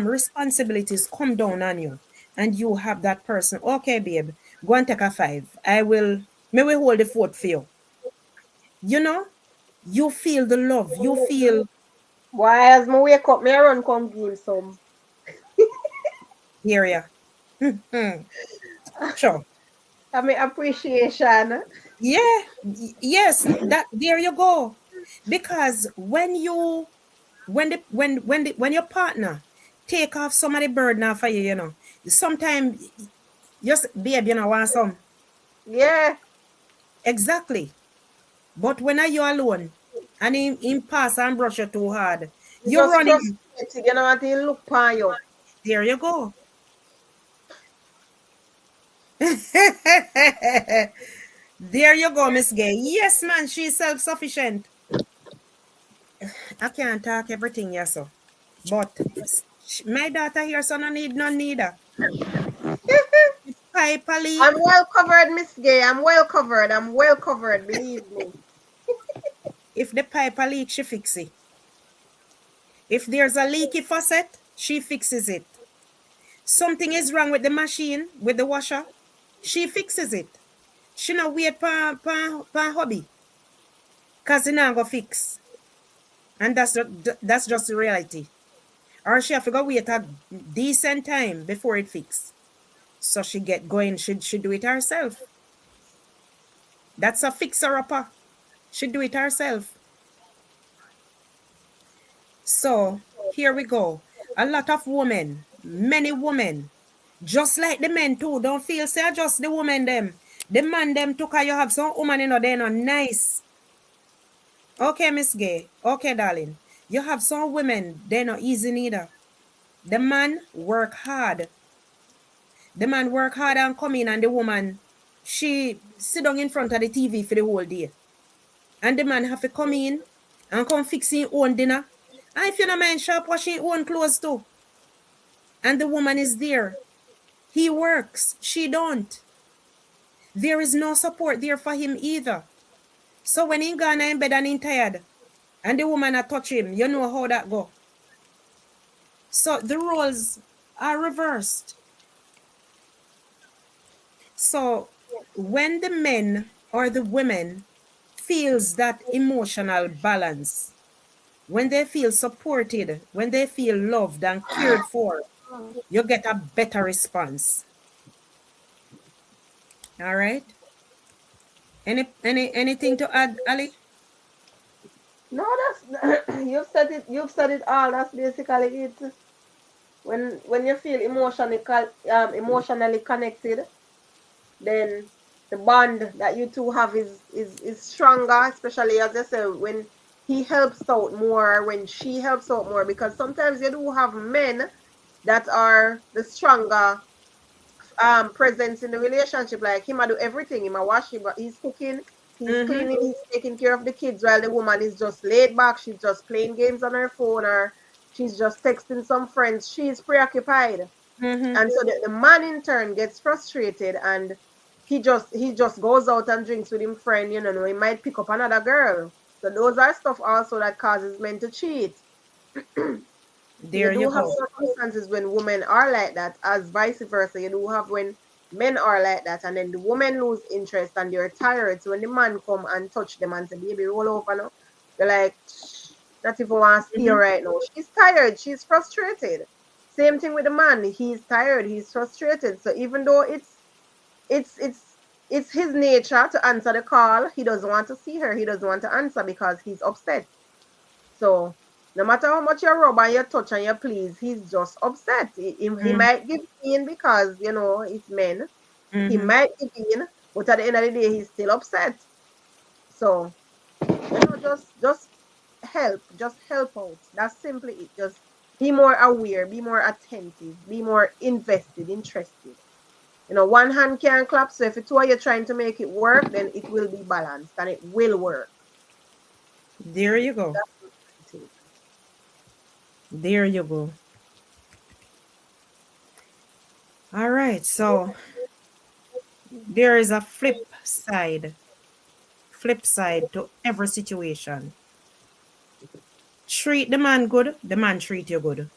responsibilities come down on you, and you have that person, okay, babe, go and take a five. May we hold the fort for you. You know, you feel the love. You feel, Why as me wake up, me I run come give him some. here ya. Hmm. Sure. I mean appreciation. Yeah, yes, that there you go. Because when your partner take off some of the burden off of you, sometimes just babe, want some. Yeah. Exactly. But when are you alone and him pass and brush you too hard, You you just run him. frustrated, you know what he look upon you. There you go. There you go, Miss Gay. Yes, man, she's self-sufficient. I can't talk everything, yes, so. But my daughter here, so no need, no neither. Pipe a I'm leak. well covered, Miss Gay. I'm well covered. I'm well covered, believe me. If the pipe a leak, she fix it. If there's a leaky faucet, she fixes it. Something is wrong with the machine, with the washer, she fixes it. She no wait for hobby, cause it not go fix, and that's just the reality. Or she have to go wait a decent time before it fix. So she get going. She do it herself. That's a fixer upper. She do it herself. So here we go. A lot of women, many women, just like the men too, don't feel say just the women them. The man them took her, you have some woman, they not nice. Okay, Miss Gay. Okay, darling. You have some women, they're not easy neither. The man work hard. The man work hard and come in, and the woman, she sit down in front of the TV for the whole day. And the man have to come in and come fix his own dinner. And if you don't mind, shop wash his own clothes too. And the woman is there. He works. She don't. There is no support there for him either. So when he gone in bed and he tired, and the woman a touch him, you know how that go. So the roles are reversed. So when the men or the women feels that emotional balance, when they feel supported, when they feel loved and cared for, you get a better response. All right. Anything to add, Ali? No, that's you've said it. You've said it all. That's basically it. When you feel emotionally connected, then the bond that you two have is stronger. Especially as I said, when he helps out more, when she helps out more, because sometimes you do have men that are the stronger presence in the relationship. Like him, I do everything. Him, I wash him, but he's cooking, he's Mm-hmm. cleaning, he's taking care of the kids, while the woman is just laid back. She's just playing games on her phone, or she's just texting some friends. She's preoccupied, Mm-hmm. and so the man in turn gets frustrated, and he just goes out and drinks with him friend, you know, he might pick up another girl. So those are stuff also that causes men to cheat. You There you do have go. circumstances when women are like that, as vice versa. You do have when men are like that, and then the women lose interest and they're tired. So when the man come and touch them and say, "Baby, roll over now," they're like, "Not even want to see her Hmm. right now." She's tired. She's frustrated. Same thing with the man. He's tired. He's frustrated. So even though it's it's it's his nature to answer the call, he doesn't want to see her. He doesn't want to answer because he's upset. So no matter how much you rub and you touch and you please, he's just upset. He might give in because you know it's men. He Hmm. might give in, but at the end of the day, he's still upset. So you know, just help out. That's simply it. Just be more aware, be more attentive, be more invested, interested. You know, one hand can clap. So if it's why you're trying to make it work, then it will be balanced and it will work. There you go. That's what I think. There you go. All right. So there is a flip side to every situation. Treat the man good, the man treat you good.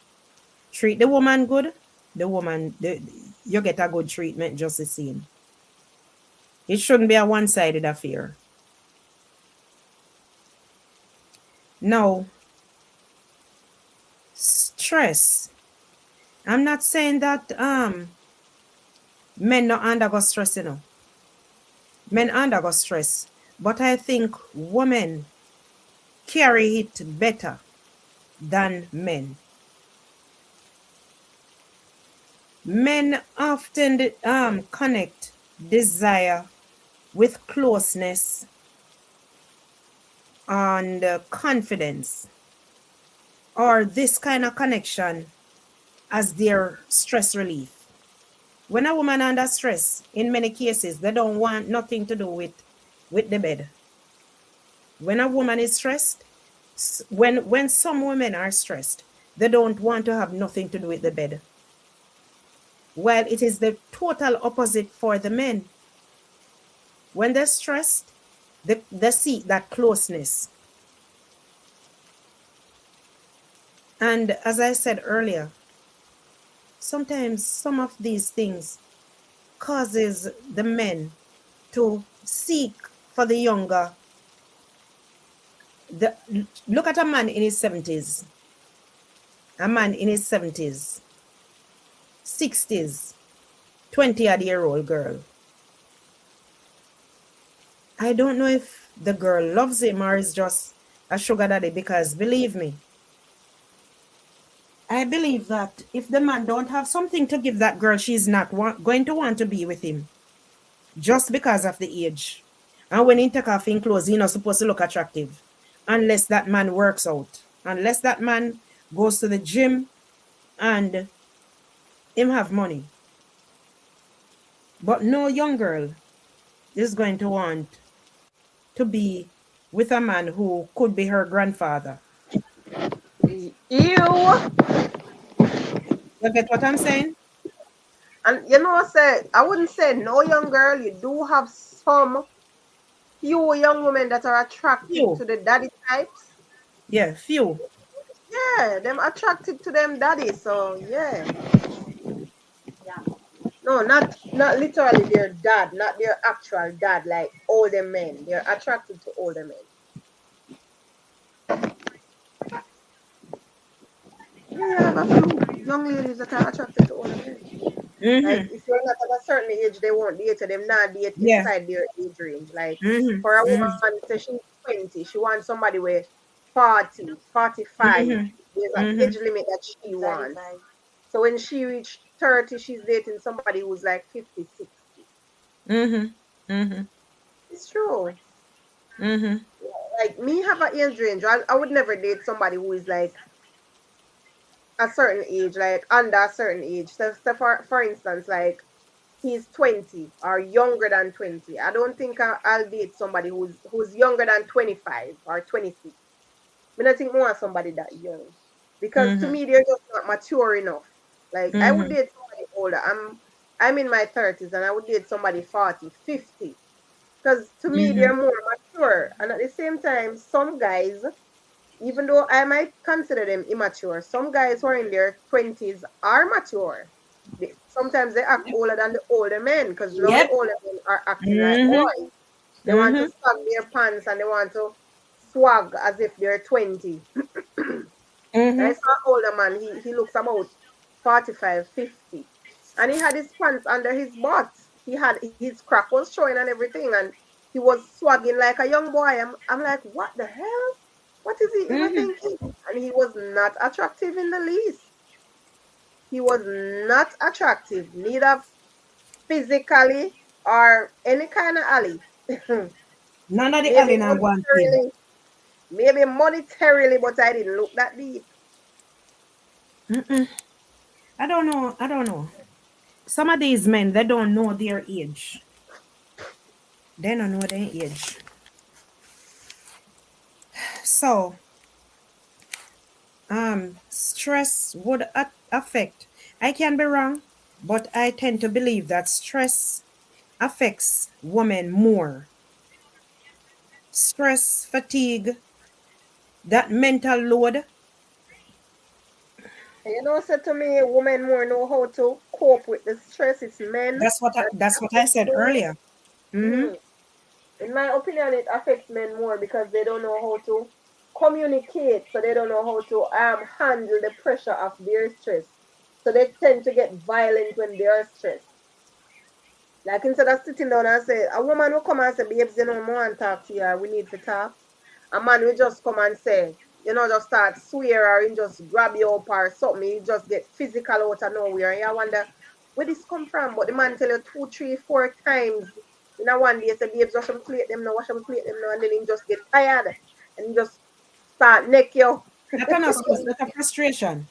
Treat the woman good, you get a good treatment just the same. It shouldn't be a one-sided affair. Now, stress. I'm not saying that men no undergo stress, you know. Men undergo stress, but I think women carry it better than men. Men often connect desire with closeness and confidence, or this kind of connection as their stress relief. When a woman under stress, in many cases, they don't want nothing to do with the bed. When a woman is stressed, when some women are stressed, they don't want to have nothing to do with the bed. While it is the total opposite for the men. When they're stressed, they seek that closeness. And as I said earlier, sometimes some of these things causes the men to seek for the younger. The, look at a man in his 70s, a man in his 70s, 60s, 20-year-old girl. I don't know if the girl loves him or is just a sugar daddy, because believe me, I believe that if the man don't have something to give that girl, she's not going to want to be with him just because of the age. And when he take off in clothes, he's not supposed to look attractive unless that man works out, unless that man goes to the gym and him have money. But no young girl is going to want to be with a man who could be her grandfather. You You get what I'm saying? and you know, I said I wouldn't say no young girl. You do have some few young women that are attracted Few. to the daddy types. Yeah, few. Yeah, them attracted to them daddy. So yeah, no, not literally their dad, not their actual dad, like older men. They're attracted to older men. Yeah, I have a few young ladies that are attracted to older men. Like Mm-hmm. if you're not at a certain age, they won't date you. Them not date Yeah. inside their age range. Like for a Mm-hmm. woman, Mm-hmm. say she's 20, she wants somebody with 40, 45. Mm-hmm. There's an Mm-hmm. age limit that she wants. So when she reached 30, she's dating somebody who's like 50, 60. Mm-hmm. Mm-hmm. It's true. Mm-hmm. Like me have an age range. I would never date somebody who is like a certain age, like under a certain age. So for instance, like he's 20 or younger than 20. I don't think I'll date somebody who's younger than 25 or 26. I don't think I want somebody that young. Because to Mm-hmm. me they're just not mature enough. Like I would Mm-hmm. date somebody older. I'm in my 30s and I would date somebody 40, 50. Because to me, Mm-hmm. they're more mature. And at the same time, some guys, even though I might consider them immature, some guys who are in their 20s are mature. Sometimes they act older than the older men because now the Yep. older men are acting like Mm-hmm. boys. They want to Mm-hmm. sag their pants and they want to swag as if they're 20. I Mm-hmm. saw an older man, he looks about 45, 50. And he had his pants under his butt. He had his crack was showing and everything. And he was swagging like a young boy. I'm like, what the hell? What is he even Mm-hmm. thinking? And he was not attractive in the least. He was not attractive, neither physically or any kind of alley. None of the Maybe Allen and one thing. monetarily, maybe monetarily, but I didn't look that deep. Mm-mm. I don't know. I don't know. Some of these men, they don't know their age. They don't know their age. So, stress would affect. I can be wrong, but I tend to believe that stress affects women more. Stress, fatigue, that mental load. You know, said to me, women more know how to cope with the stress. It's men that That's what I affects said more. earlier. Mm-hmm. Mhm. In my opinion, it affects men more because they don't know how to communicate, so they don't know how to handle the pressure of their stress. So they tend to get violent when they are stressed. Like instead of sitting down and say, a woman will come and say, babes, I want to talk to you, or we need to talk. A man will just come and say, just start swear or he just grab you up or something. He just get physical out of nowhere. And you wonder where this come from. But the man tell you two, three, four times in a one day, say, babes, wash them plate them now, wash them plate them now. And then he just get tired and he just start neck you. That are not stress, that a frustration.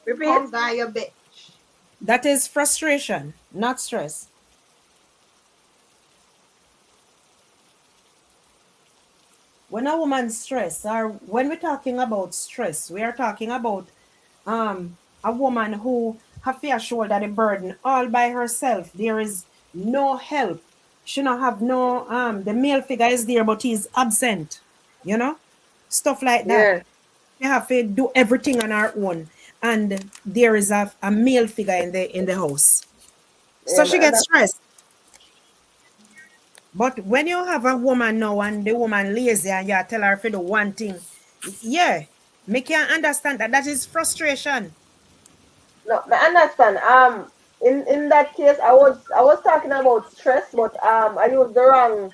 Repeat. Come die a bitch. That is frustration, not stress. When a woman stress, or when we're talking about stress, we are talking about a woman who have to shoulder the burden all by herself. There is no help. She not have no the male figure is there, but he's absent. You know? Stuff like that. Yeah. She have to do everything on her own. And there is a male figure in the house. So Yeah, she and gets that's stressed. But when you have a woman now and the woman lazy and you tell her for the one thing, yeah, me can understand that is frustration. no, I understand. In that case, I was talking about stress, but I used the wrong,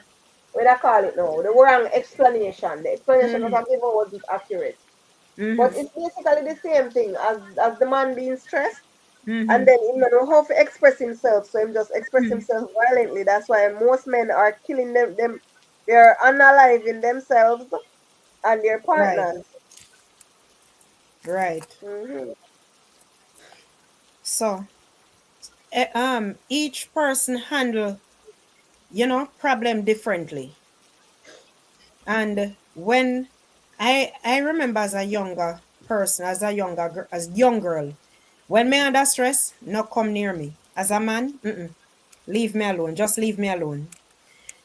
what do I call it now? The wrong explanation. The explanation that Mm-hmm. I'm giving wasn't accurate. But Mm-hmm. it's basically the same thing as the man being stressed, and Mm-hmm. then he don't know how to express himself, so him just express himself violently. That's why most men are killing them. They're unaliving themselves and their Right, partners. right. Hmm. So each person handle, problem differently. And when I remember as a younger person, as young girl, when me under stress, no come near me. As a man, leave me alone. Just leave me alone.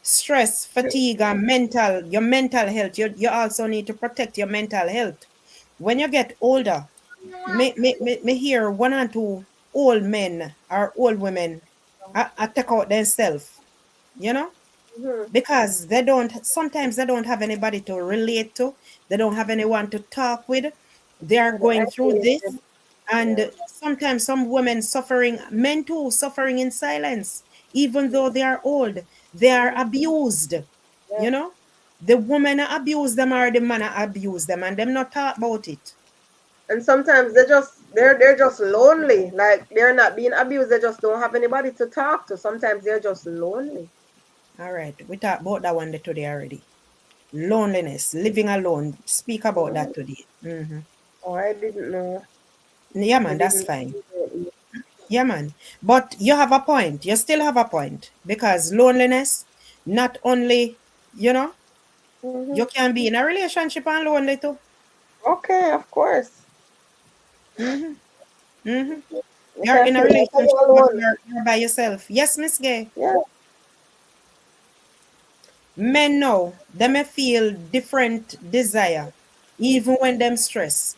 Stress, fatigue, and your mental health. You also need to protect your mental health. When you get older, me hear one or two old men or old women I take out themselves, you know, Hmm. because sometimes they don't have anybody to relate to, they don't have anyone to talk with, they are Yeah, the going through this. isolated. Yeah. And sometimes some women suffering, men too, suffering in silence, even though they are old, they are Hmm. abused, Yeah. you know, the woman abuse them or the man abuse them and them not talk about it. And sometimes they're just lonely. Like they're not being abused, they just don't have anybody to talk to. Sometimes they're just lonely. All right, we talked about that one today already. Loneliness, living alone. Speak about that Mhm. today. Oh, I didn't know. Yeah, I man, that's didn't. fine. Yeah, man. But you have a point. You still have a point because loneliness, not only, you know, Hmm. you can be in a relationship and lonely too. Okay, of course. Mm-hmm. Mm-hmm. You You're can in a feel like relationship, you're but alone. you're by yourself. Yes, Miss Gay. Yeah. Men know they may feel different desire, even when them stress.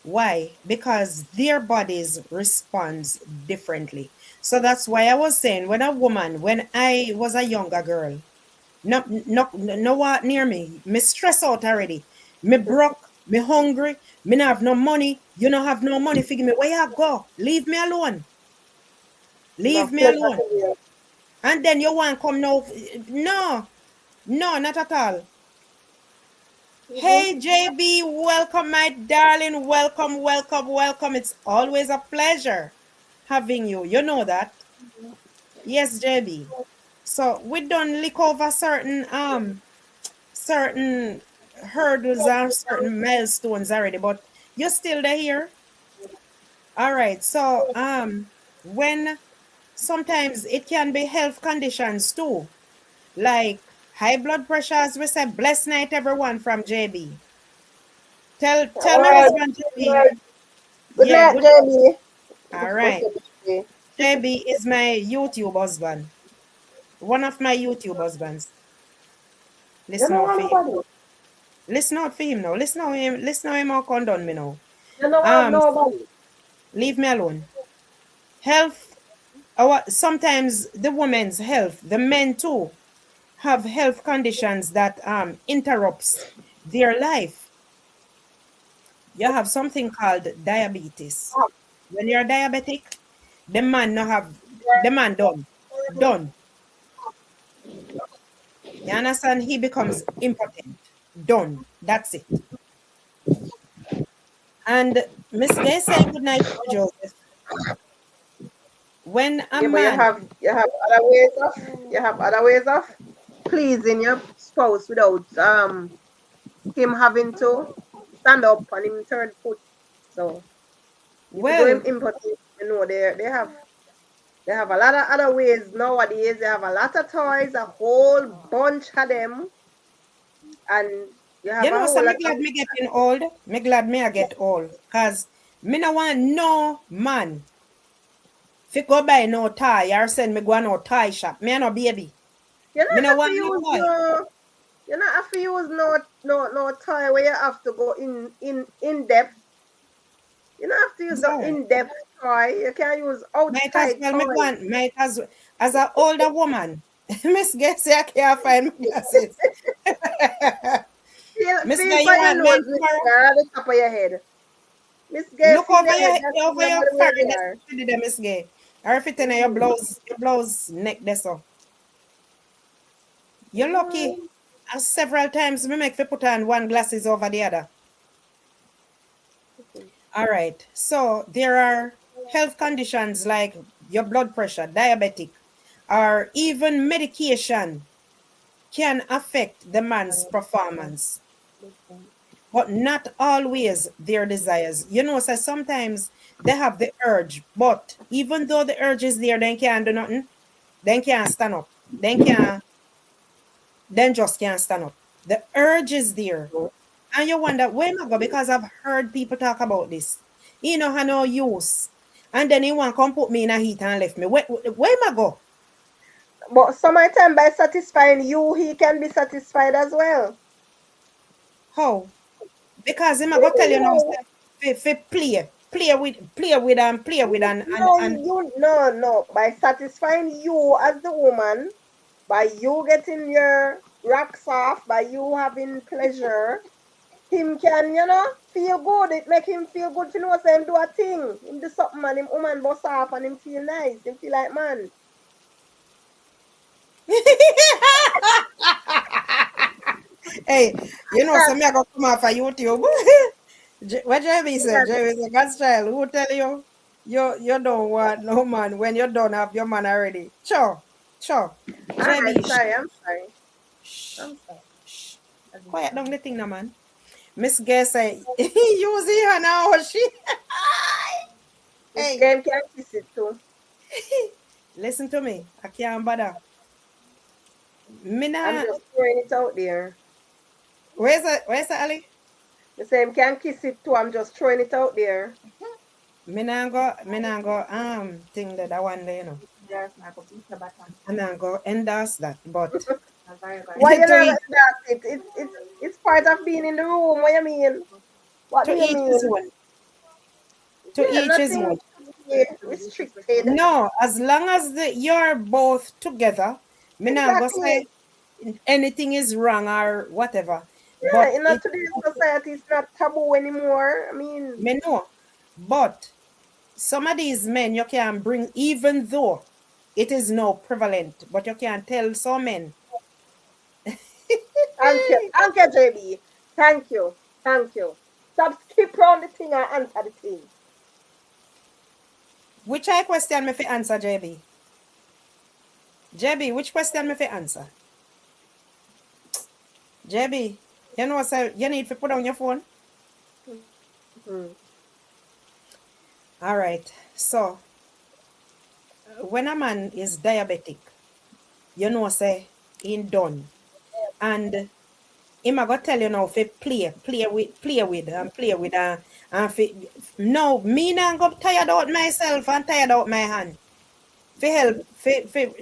Why? Because their bodies responds differently. So that's why I was saying when I was a younger girl, no what near me. Me stress out already. Me broke, me hungry, me not have no money. You don't have no money. Figure me where you go. Leave me alone. Leave Enough me pleasure alone. to you. And then you want come now. No, no, not at all. Mhm. Hey JB, welcome my darling. Welcome, welcome, welcome. It's always a pleasure having you. You know that. Yes, JB. So we done lick over certain hurdles and certain milestones already, but you're still there here. All right. So when sometimes it can be health conditions too, like high blood pressure, as we said. Blessed night, everyone from JB. Tell All my right. husband Good JB. night. Good Yeah, night, good. Jamie. All What's right. up, baby? JB is my YouTube husband. One of my YouTube husbands. You Listen don't out want for him. nobody. Listen out for him now. Listen how him all condone me now. You don't want So nobody. leave me alone. Health, our sometimes the women's health, the men too, have health conditions that interrupts their life. You have something called diabetes. When you're diabetic, the man no have the man done. Done. You understand? He becomes impotent. Done. That's it. And Miss Gay say good night to you, Joseph. When a Yeah, but man, you have other ways of pleasing your spouse without him having to stand up on him third foot. So if you go him well, impotent, you know they have a lot of other ways nowadays. They have a lot of toys, a whole bunch of them, and you have you a know, so whole me lot of glad me getting old. Me glad me I get old. Cause me no want no man fi go buy no toy or send me go no toy shop. Me a no baby. you Me not no have to want no use toy. no toy where you have to go in depth. You don't have to use It's the all right. in-depth toy. You can use Might as outside well me go toys. on, might as an older woman. Miss Guessy, I can't find my glasses. Miss Feel Gay, for you your want nose, mine Miss tomorrow? Girl, at the top of your head. Miss Gay, Look feel your head. That's over your remember where forehead, they are. especially the Miss Gay. Or if it's in Mm-hmm. your blouse neck there so. You're lucky. Mm-hmm. As several times me make you put on one glasses over the other. All right. So there are health conditions like your blood pressure, diabetic, or even medication can affect the man's performance, but not always their desires. You know, so sometimes they have the urge, but even though the urge is there, they can't do nothing. They can't stand up. Then just can't stand up. The urge is there. And you wonder, where am I go? Because I've heard people talk about this. You know, I no use. And then he want come put me in a heat and left me. Where am I go? But sometimes by satisfying you, he can be satisfied as well. How? Because him I go tell you now, No, say, play with and no. By satisfying you as the woman, by you getting your rocks off, by you having pleasure, him can, feel good. It make him feel good to know say him do a thing. Him do something and him woman bust off and him feel nice. Him feel like man. hey, you know, That, some me I go come off of YouTube. What Jeremy said, that, Jeremy said, God's child, who tell you you don't want no man when you don't have your man already? Sure, sure. all right, JB, sorry, I'm sorry. shh, I'm sorry. shh. I did Quiet down sorry. the thing now, man. Miss Gay say, use her now, she. This hey, game can kiss it too. listen to me. I can't bother. Me I'm nah, just throwing it out there. where's that, Ali? The same can kiss it too. I'm just throwing it out there. thing that one day, and I go endorse that, but Why you to never each that it? It's part of being in the room. What you mean? What do to you each his mean? own. To Yeah, each his nothing own. to be restricted. No, as long as you're both together, me not go Exactly. say anything is wrong or whatever. Yeah, But in a it today's society, it's not taboo anymore. I mean, me know. But some of these men you can bring, even though it is no prevalent, but you can tell some men. thank you, JB. Thank you, thank you. Stop skip round the thing and answer the thing. Which I question me fi answer, JB? JB, which question me fi answer? JB, you know say you need to put down your phone? Mhm. All right. So when a man is diabetic, you know say he done. And him I go tell you now fi play with and fi, no, me not go tired out myself and tired out my hand. Fi help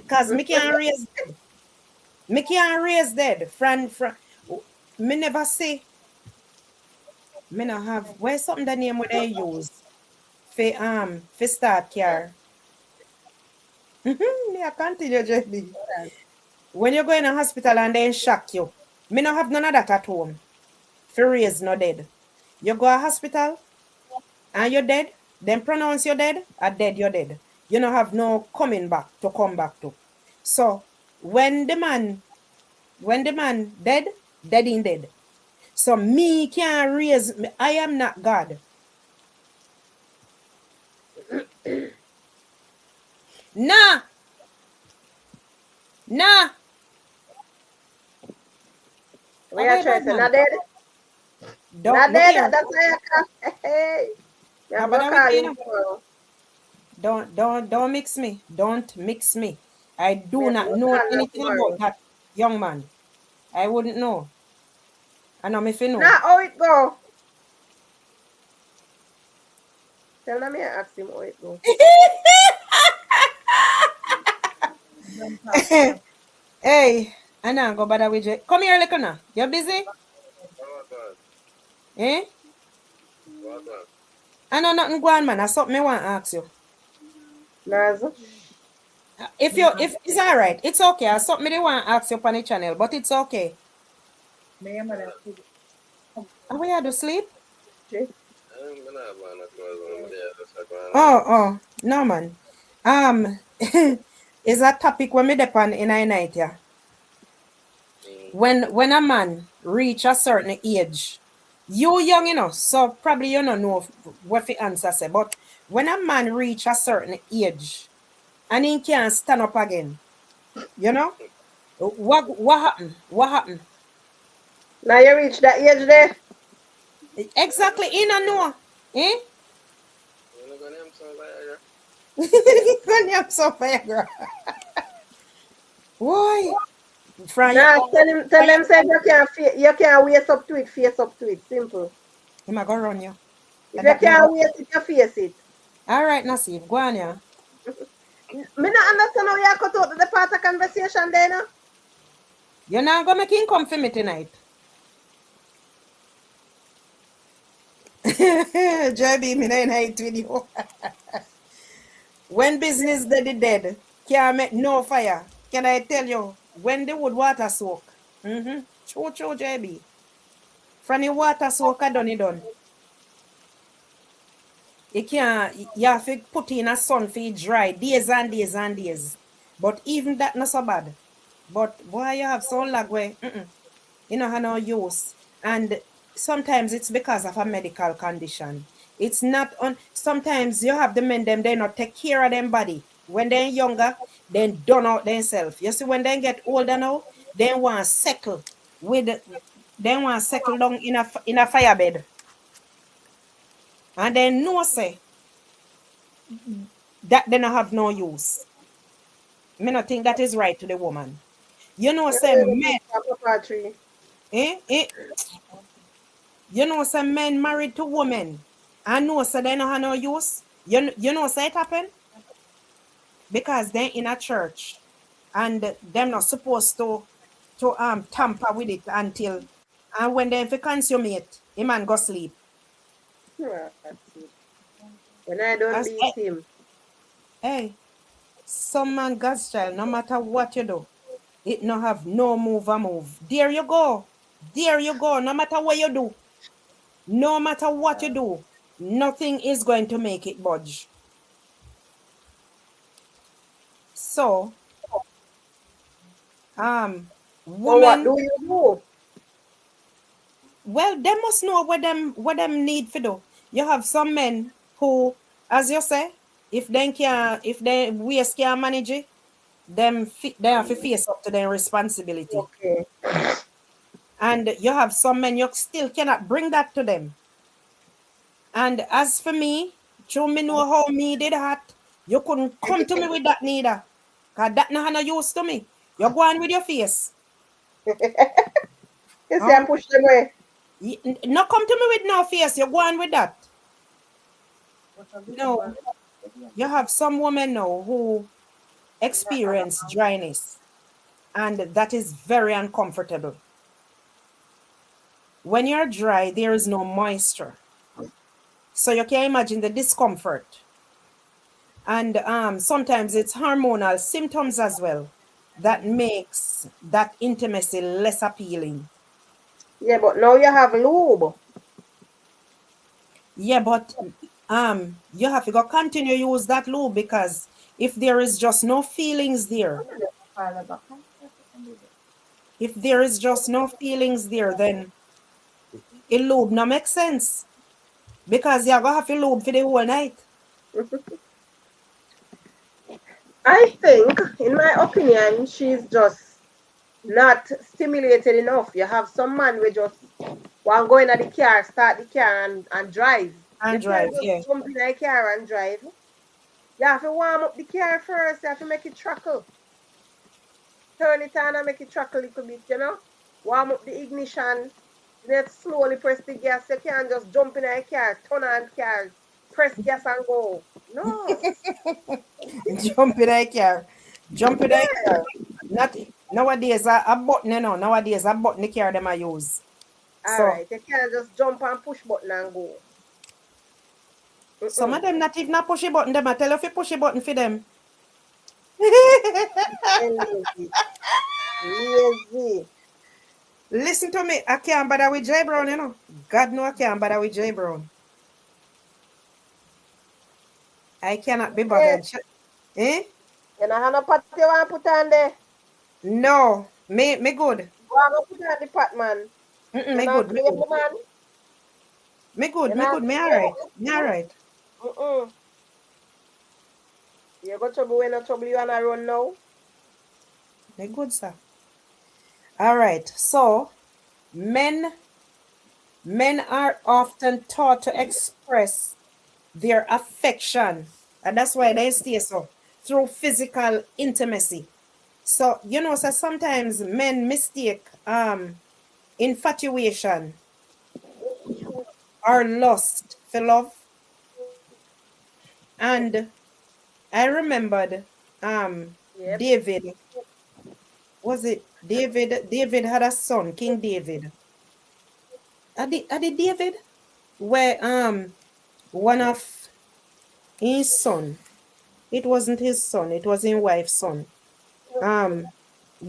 cause me can't raise dead. Me never say me no have where's something the name what they use fi start car. Me I continue, JB. When you go in a hospital and they shock you, me no have none of that at home. Fi raise no dead. You go a hospital and you're dead, then pronounce you're dead, a dead you're dead. You don't have no coming back to come back to. So when the man dead, dead in dead. So me can't raise I am not God. Nah, nah. We I are go trying bad to say, man. not dead, Don't not look dead. here. That's why I can't. Hey, you have to go But with call me, him now. tomorrow. Don't mix me. Don't mix me. I We do have to not go know call him anything about tomorrow. that young man. I wouldn't know. I know if you know. Now, how it go? Tell me, I ask him how it go. Hey, I now go bother with you. Come here, little now. You busy? Eh? I know nothing going, man. I something me want to ask you. Nazo. If it's all right, it's okay. I something me want to ask you on the channel, but it's okay. Are we had to sleep? Oh, no, man. Um, is a topic when me depend in a night, yeah. When a man reach a certain age, you young, so probably you don't know what the answer say, but when a man reach a certain age and he can't stand up again, you know, what happened? What happened? Now you reach that age there. Exactly, he don't know. Eh? Gonna so Viagra. Why? From you, Nah, tell them say you can't waste up to it, face up to it. Simple. him a go run you. If you That me go. can't waste it, you face it. All right, Nasib, go on, yeah. Me not understand how you cut out the part of conversation there now. You're not gonna make him come for me tonight. JB, me not hate with you. When business dead, can't make no fire. Can I tell you? When the wood water soak. True, JB. From the water soak, I done it done. You can't, you have to put in a sun for it dry days and days and days. But even that not so bad. But boy, you have so lag where you know how no use. And sometimes it's because of a medical condition. It's not on sometimes you have the men them they not take care of them body. When they're younger, then done out themselves. You see, when they get older now, they want settle with they want settle down in a fire bed. And then no say that they not have no use. Me not think that is right to the woman. You know, You say know, men, Papa tree. eh, eh, you know, say men married to women. I know, say they don't have no use. You know say it happen because they in a church and them not supposed to tamper with it until and when they fi consume it, him man go sleep. Right. When I don't As beat him. hey, some man God's child, no matter what you do, it no have no move a move. There you go. There you go. No matter what you do, no matter what you do, nothing is going to make it budge. So, um, So what woman, do you do? well, they must know what them need for do. You have some men who, as you say, if they waist can't manage it, they have to face up to their responsibility. Okay. And you have some men you still cannot bring that to them. And as for me, through me know how me did that, you couldn't come to me with that neither. Cause that no used to me. You go on with your face. You see, I All push them away. no come to me with no face. You go on with that. No, you have some women now who experience dryness, and that is very uncomfortable. When you're dry, there is no moisture. So you can imagine the discomfort. And sometimes it's hormonal symptoms as well that makes that intimacy less appealing. Yeah, but now you have lube. Yeah, but you have to go continue use that lube because if there is just no feelings there, if there is just no feelings there, then a lube no make sense because you're gonna have to lube for the whole night. I think, in my opinion, she's just not stimulated enough. You have some man we just want go in the car, start the car and drive. You And can't drive, just yeah. jump in the car and drive. You have to warm up the car first. You have to make it truckle. Turn it on and make it truckle a little bit. Warm up the ignition. Then slowly press the gas. You can't just jump in a car, turn on the car, press gas and go. No. Jump in the car. Jump in the Yeah. car. Not nowadays a button, you know. Nowadays a button the car them I use. All So right. You can't just jump and push button and go. some Mm-mm. of them not even a push a button, them I tell you if you push a button for them. And lazy. Lazy. Listen to me, I can't bother with J Brown, you know. God know I can't bother with J Brown. I cannot be Eh, bothered. Eh? you know how no pot you want to put on there? No. Me good. Go and go put on the pot, man. Mm-mm, You me know good, me play good. the man. Me good, You me know good, me play. alright. Me alright. Mm-mm. You got trouble when no trouble you wanna run now. Me good, sir. Alright. So men men are often taught to express their affection. And that's why they stay so through physical intimacy. So so sometimes men mistake infatuation or lust for love. And I remembered Yep. David, was it David? David had a son, King David. Are the David? Where one of his son, it wasn't his son, it was his wife's son. Um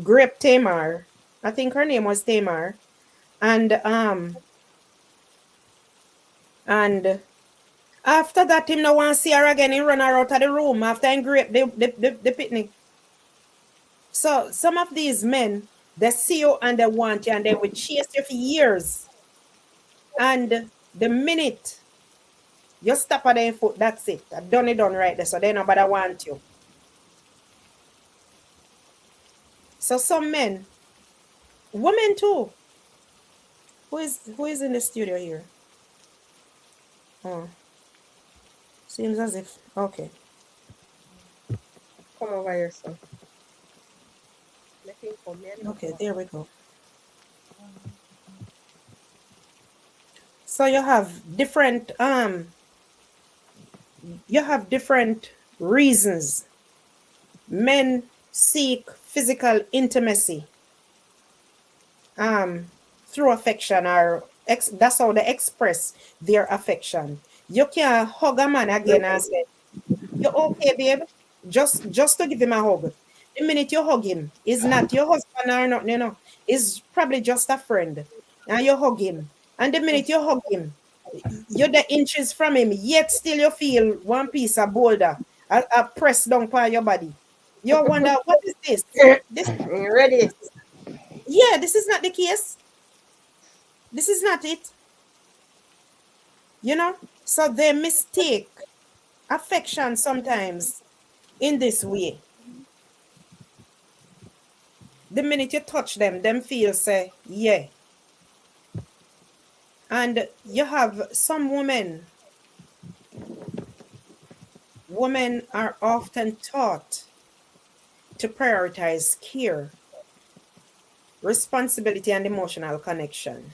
Grape Tamar. I think her name was Tamar. And after that him no want see her again, he run her out of the room after he grape the picnic. So some of these men, they see you and they want you and they will chase you for years. And the minute you stop at their foot, that's it. I done it done right there. So they nobody want you. So some men, women too. Who is in the studio here? Oh, seems as if okay. Come over here, son. Let him come here. Okay, there we go. So you have different you have different reasons. Men seek physical intimacy um through affection, or that's how they express their affection. You can hug a man again and say, "You okay, babe?" Just to give him a hug. The minute you hug him, is not your husband or not, It's probably just a friend. And you hug him. And the minute you hug him, you're the inches from him, yet still you feel one piece of boulder a pressed down by your body. You wonder, what is this? This, Ready? yeah, this is not the case. This is not it. You know? So they mistake affection sometimes in this way. The minute you touch them feel say, yeah. And you have some women are often taught to prioritize care, responsibility, and emotional connection.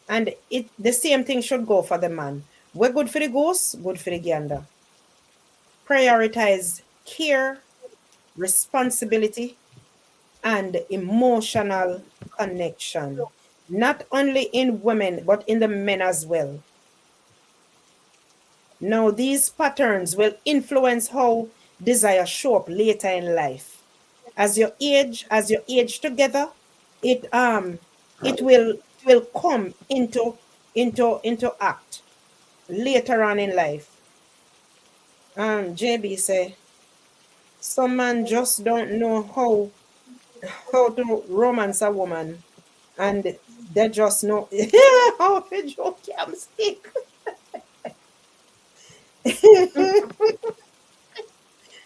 And the same thing should go for the man. We're good for the goose, good for the gander. Prioritize care, responsibility, and emotional connection. Not only in women, but in the men as well. Now, these patterns will influence how desire show up later in life. As you age together, it it will come into act later on in life. JB say some man just don't know how to romance a woman, and they just know how to joke am stick.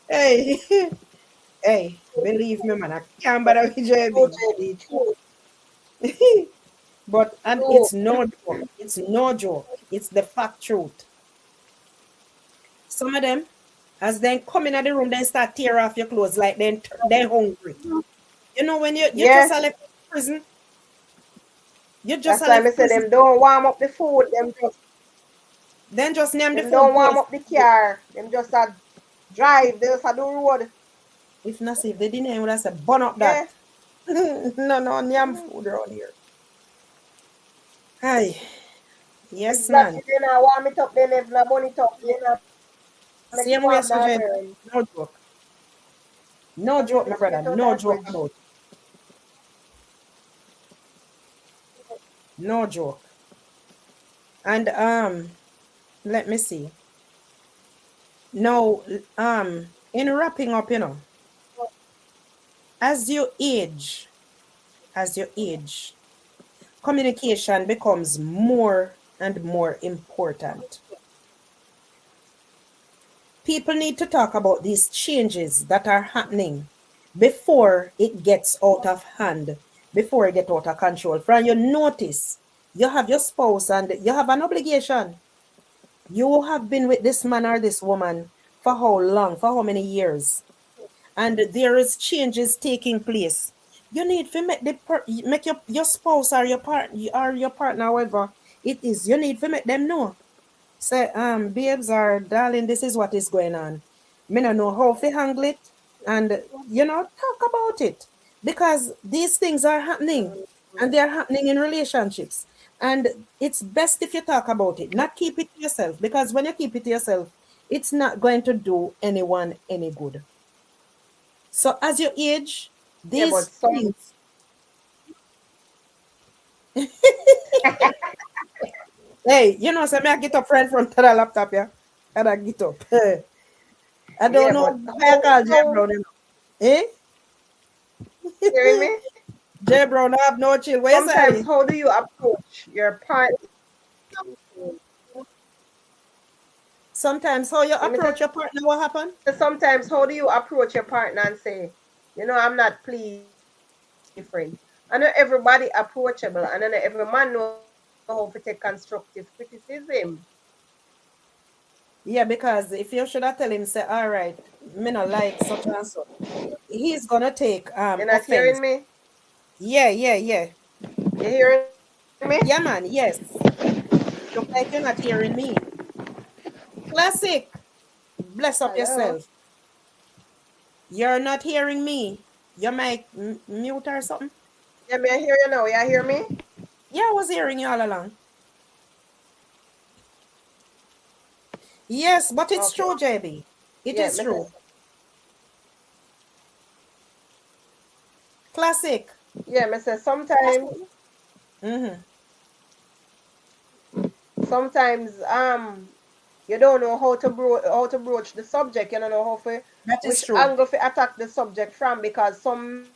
Hey, hey, believe me, man, I can't bother with True, JB. JD. True. But and True. it's no joke. It's no joke. It's the fact truth. Some of them, as they come in the room, they start tear off your clothes like they hungry. You know when you just Yes. a left prison, you just That's a why I left say prison, them don't warm up the food. then just name the Them food don't warm cold. up the car. Them just a drive. They just a do road. If not, if they didn't, I would have said burn up Yeah. that. No, yam Mm-hmm. food around here. Hi, yes, man. Exactly. They not warm it up. They never burn it up. They not make it warm nor Same way, burn. so JB. No joke. No joke, my Communicate brother. out that No bridge. joke about it. No joke. And let me see. Now, in wrapping up, as you age, as you age, communication becomes more and more important. People need to talk about these changes that are happening before it gets out of hand, before it gets out of control. From you notice, you have your spouse and you have an obligation. You have been with this man or this woman for how long, for how many years? And there is changes taking place. You need to make your spouse or your partner, however it is. You need to make them know. Say, babes or darling, this is what is going on. Me no know how to handle it, and talk about it because these things are happening, and they are happening in relationships. And it's best if you talk about it, not keep it to yourself, because when you keep it to yourself, it's not going to do anyone any good. So as you age, Yeah, but these some things, hey, so me I get up right from the laptop, yeah, and I get up. I don't yeah, know but why I call J how Brown, Eh? hearing me? J Brown, I have no chill. What you Sometimes say? how do you approach your partner? Sometimes how you Let me say approach your partner, what happened? sometimes how do you approach your partner and say, I'm not pleased with this different. I know everybody approachable and I know every man know how to take constructive criticism. Yeah, because if you should have tell him, say, all right, me not like such and such, he's gonna take You're not hearing offense. me? Yeah, yeah, yeah. You hearing me? Yeah, man, yes. Look like you're not hearing me. Classic. Bless up Hello. yourself. You're not hearing me. Your mic mute or something? Yeah, me I hear you now. You hear me? Yeah, I was hearing you all along. Yes, but it's Okay. true, JB. It Yeah, is me say, true. Classic. yeah, me say Classic. sometimes, Mm-hmm. sometimes you don't know how to broach the subject. You don't know how to That is which true. angle to attack the subject from because some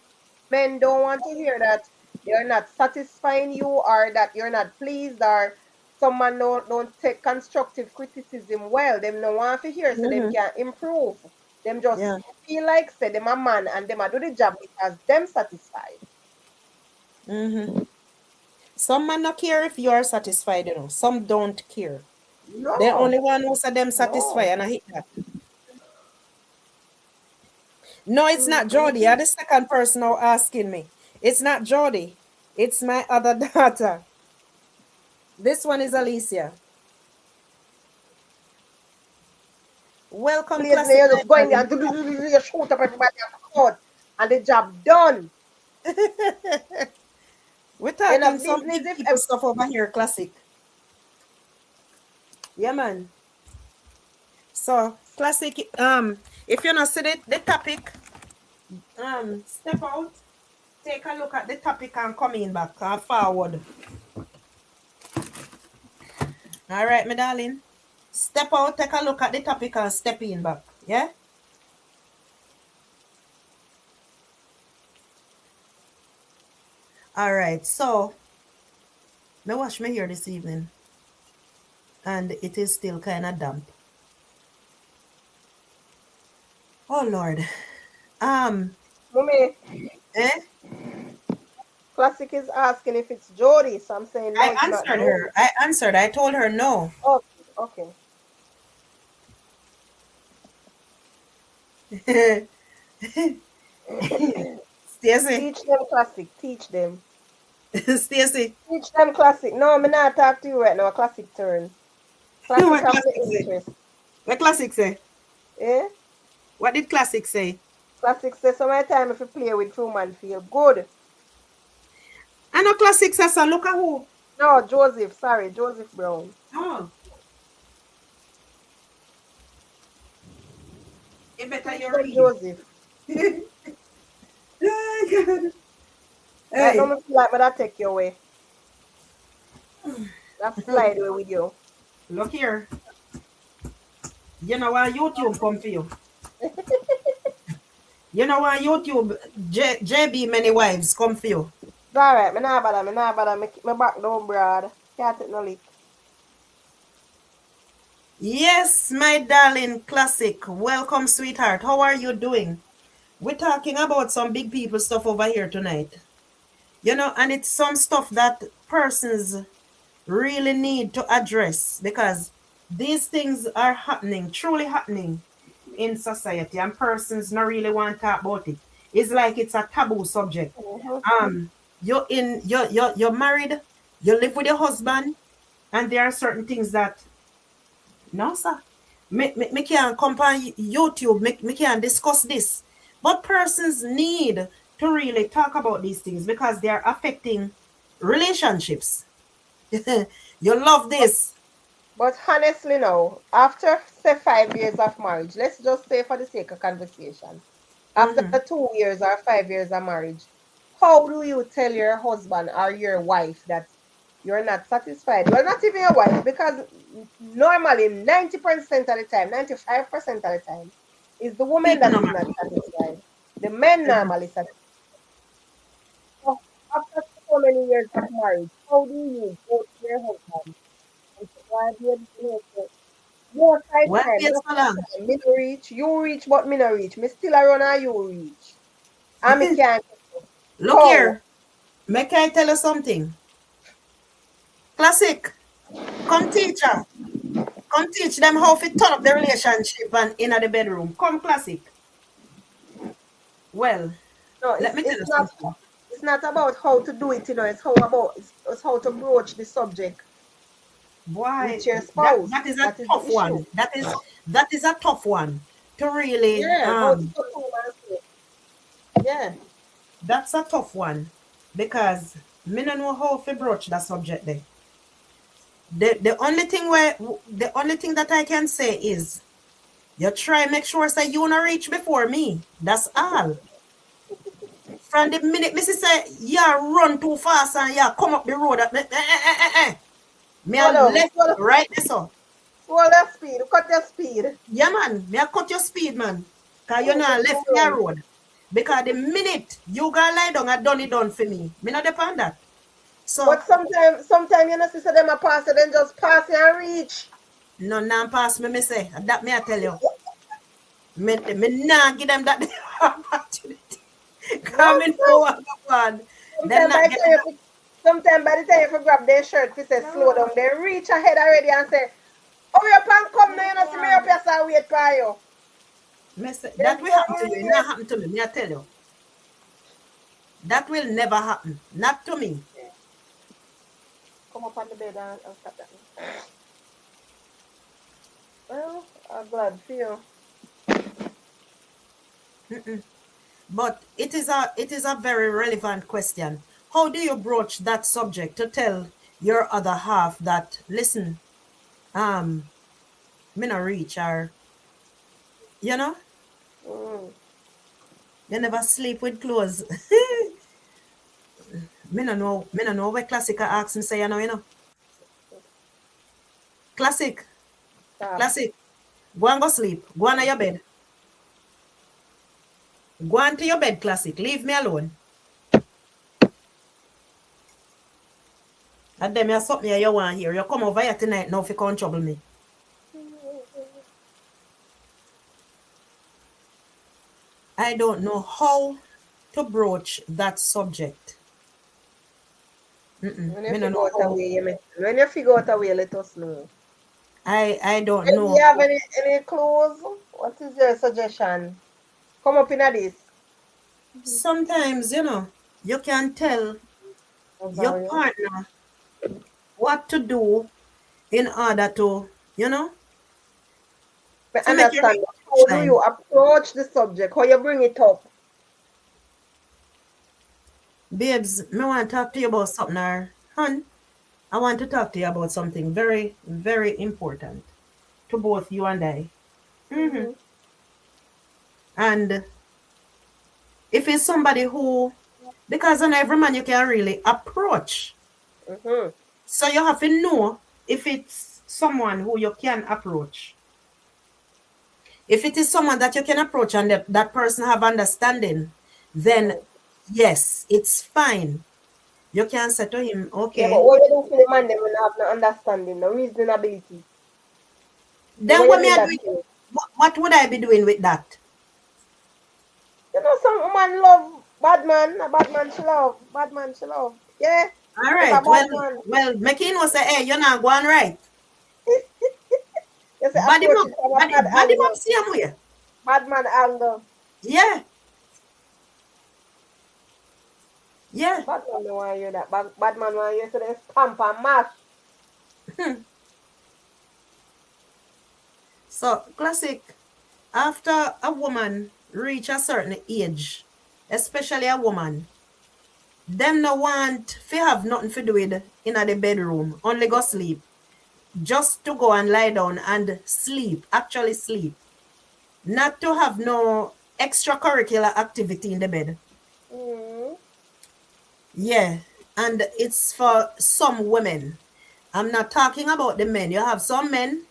men don't want to hear that they're not satisfying you or that you're not pleased or someone don't take constructive criticism well. Them no want to hear so them can Mm-hmm. improve. Them just Yeah. feel like say them a man and them a do the job because them satisfied. Mm-hmm. Some man not care if you are satisfied, you know. Some don't care. The No, only one who said them satisfied, no. and I hate that. No, it's not Jody. Mm-mm. You're the second person now asking me. It's not Jody. It's my other daughter. This one is Alicia. Welcome, Place classic, you my just go in there darling. and you shoot up everybody out and the job done. We're You're talking not some business big if people stuff over here, classic. Yeah, man. So, classic, if you not see the topic, step out, take a look at the topic and come in back and forward. All right, my darling. Step out, take a look at the topic and step in back. Yeah? All right. So, me wash my hair this evening and it is still kind of damp. Oh Lord. Um, Mummy, eh? Classic is asking if it's Jody, so I'm saying no, I it's not answered Jody. her. I answered. I told her no. Okay, okay. Stacy. Teach them Classic, teach them. Stacy. Teach them Classic. No, me not talk to you right now. Classic turn. Classic What have the classic say? interest. What classic say? Eh? What did classic say? Classic says so my time if you play with human feel good. I know classic says so. Look at who. No, Joseph, sorry, Joseph Brown. Oh, it better Teach you them read. Joseph. Oh, God. Right now Hey, me feel like me that take you away. That slide away with you. look here. You know why YouTube come for you? You know why YouTube JB many wives come for you? It's alright, me nah bother, me keep my back down broad. Can't take no lick. Yes, my darling classic. Welcome, sweetheart. How are you doing? We're talking about some big people stuff over here tonight. You know, and it's some stuff that persons really need to address because these things are happening, truly happening in society, and persons not really want to talk about it. It's like it's a taboo subject. Mm-hmm. You're married, you live with your husband, and there are certain things that no, sir. Me can come on YouTube, me can discuss this. But persons need to really talk about these things because they are affecting relationships. You love this. But honestly now, after say 5 years of marriage, let's just say for the sake of conversation, after Mm-hmm. 2 years or 5 years of marriage, how do you tell your husband or your wife that you're not satisfied? Well, not even your wife, because normally 90% of the time, 95% of the time, is the woman People that no is matter. not satisfied. The men Mhm. normally satisfied. So after so many years of marriage, how do you go to your husband and say, why babe, more side Why time, wait enough so long? side time. Me no reach, you reach, but me no reach. Me still a run and you reach. And me can't. Look How? here. Make I tell you something? Classic. Come teach her. Come teach them how to turn up the relationship and in the bedroom. Come classic. Well, No, let me tell you something. it's not about how to do it, you know, it's how to broach the subject. Boy, with your that spouse. is a That is the tough issue. one. That is a tough one to really Yeah, how to talk to him and say, yeah. that's a tough one because me no know how to broach that subject there. The only thing that I can say is you try make sure say you not reach before me. That's all. From the minute Missy say yeah run too fast and yeah come up the road me a Slow down, left right there so. slow that speed, cut your speed. Yeah man, me a cut your speed man. Cause you Move not it left slow me a down. road. Because the minute you gonna lie down, I done it done for me. Me not depend that. So But sometimes you know, sister them a pass it, then just pass it and reach. none nan pass me say. That me I tell you. Me nah give them that opportunity. No, Come in no. for one. Them Sometimes not by the get time sometime by the time you grab their shirt, fi say slow down, they reach ahead already and say, hurry up and come now, you know, see me up here, so wait for you. me say, Then that will go happen to you. It not irritate. happen to me. Me I tell you. That will never happen. Not to me. Come up on the bed and stop that. Well, I'm glad for you. But it is a very relevant question. How do you broach that subject to tell your other half that listen, um, me not reach or you know, Mm. you never sleep with clothes. Me no know where classic ask me say, Classic, Stop. classic. Go and go sleep. Go on to your bed. Go on to your bed, classic. Leave me alone. And then me something you want here. You come over here tonight now if you can't trouble me. I don't know how to broach that subject. When you Me no figure know out a how. way, when you figure out a way, let us know. I don't Do know you have how. any clues? What is your suggestion? Come up in this. Sometimes, you can tell your Rosario. partner what to do in order to, But to make your understand, how do shine. you approach the subject? How you bring it up? Babes, me want to talk to you about something, hun. I want to talk to you about something very, very important to both you and I. hmm Mm-hmm. And if it's somebody who, because on every man you can really approach. Mm-hmm. So you have to know if it's someone who you can approach. If it is someone that you can approach and that person have understanding, then Mm. yes, it's fine. You can say to him, Yeah, but okay. what you do for the man them when have no understanding, no reasonability? So Then what you what me doing I that do? for? What would I be doing with that? You know, some woman love bad man, a bad man she love, bad man she love. Yeah, All if a right. bad man, Making was say, hey, you're not going right. you say Body approach up, it from a bad body up, angle, same way. bad man angle. Yeah, The yeah. bad man don't want to hear that. Bad man want to hear so they stamp and mash. So classic. After a woman reach a certain age, especially a woman, them no want fi have nothing to do with in the bedroom. Only go sleep. Just to go and lie down and sleep. Actually sleep. Not to have no extracurricular activity in the bed. Mm. Yeah. And it's for some women. I'm not talking about the men. You have some men,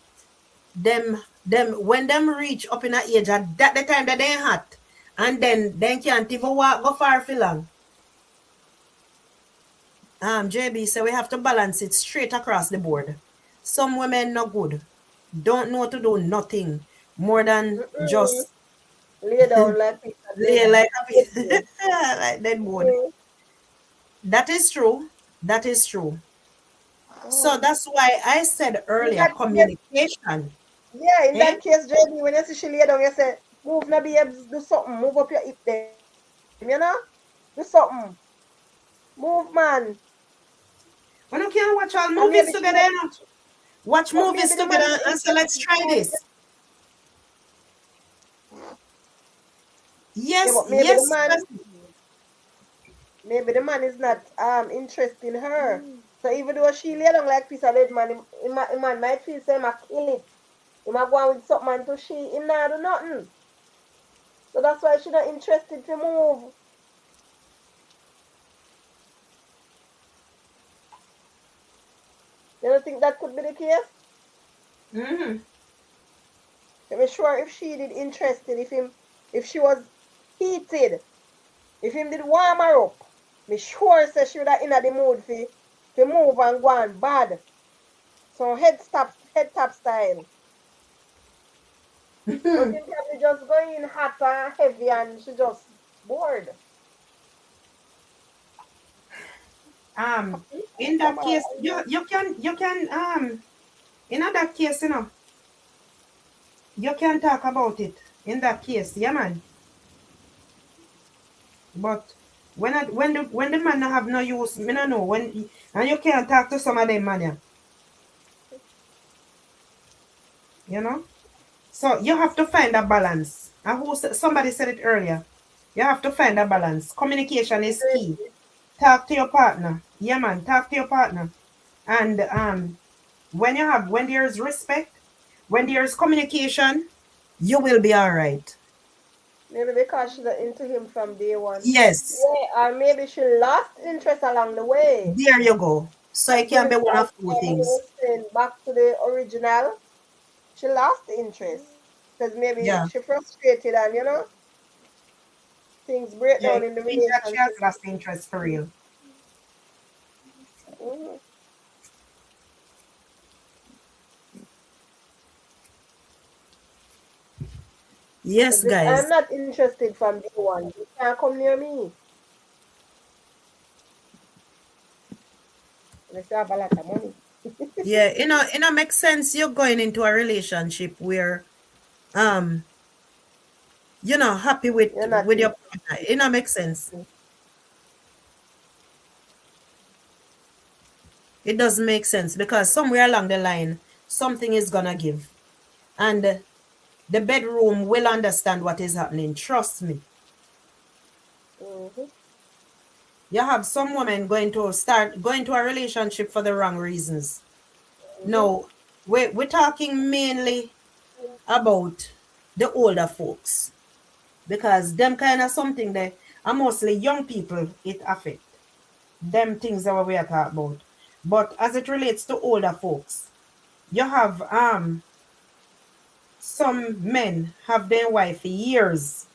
them when them reach up in a age at that the time that they hot. And then can't even walk go far for long. JB said we have to balance it straight across the board. Some women not good. Don't know to do nothing more than Mm-mm. just Lay down like piece of lay like a dead piece bone. like dead board. Mm. That is true. That is true. So Oh. that's why I said In earlier that case, communication. yeah, in Eh? that case, JB, when you see she lay down, you say, move na babes, do something, move up your hip them, do something, move man. We don't can watch all And movies maybe she together, not, you know. Watch But movies maybe the man together is and say, let's interested. try this. Yeah, Yes, but yes, maybe the man is not interested in her. So even though she lay down like piece of dead man, him man might feel say him a kill it. Him a go on with something to she, him not do nothing. So that's why she not interested to move. You don't think that could be the case? Mm-hmm. I'm sure if she did interested, if she was heated, if him did warm her up, me sure say she would have in the mood for move and go on bad. So head tap style. But him probably just going hot and heavy and she just bored. Um, in Come that on. case, you can in that case, you can talk about it. In that case, yeah, man. But when the man not have no use, me no know and you can't talk to some of them man, yeah, you know. So you have to find a balance. And somebody said it earlier. You have to find a balance. Communication is key. Talk to your partner. Yeah, man. Talk to your partner. And when there is respect, when there is communication, you will be all right. Maybe because she's not into him from day one. Yes. Yeah, or maybe she lost interest along the way. There you go. So it And can be one as of two he things. was saying, back to the original, she lost interest. Because maybe Yeah. she frustrated and, things break Yeah. down It in the means that she has relationship. lost interest for real. Mhm. Yes, Because if I'm guys. not interested from day one, you can't come near me. Unless you have a lot of money. Yeah, it makes sense you're going into a relationship where um you're not happy with You're not your in. partner. It makes sense. It doesn't make sense because somewhere along the line something is gonna give. And the bedroom will understand what is happening. Trust me. Mm-hmm. You have some women going to a relationship for the wrong reasons. Mm-hmm. No, we're talking mainly about the older folks because them kind of something that are mostly young people it affect. Them things that we are talking about. But as it relates to older folks, you have some men have their wife for years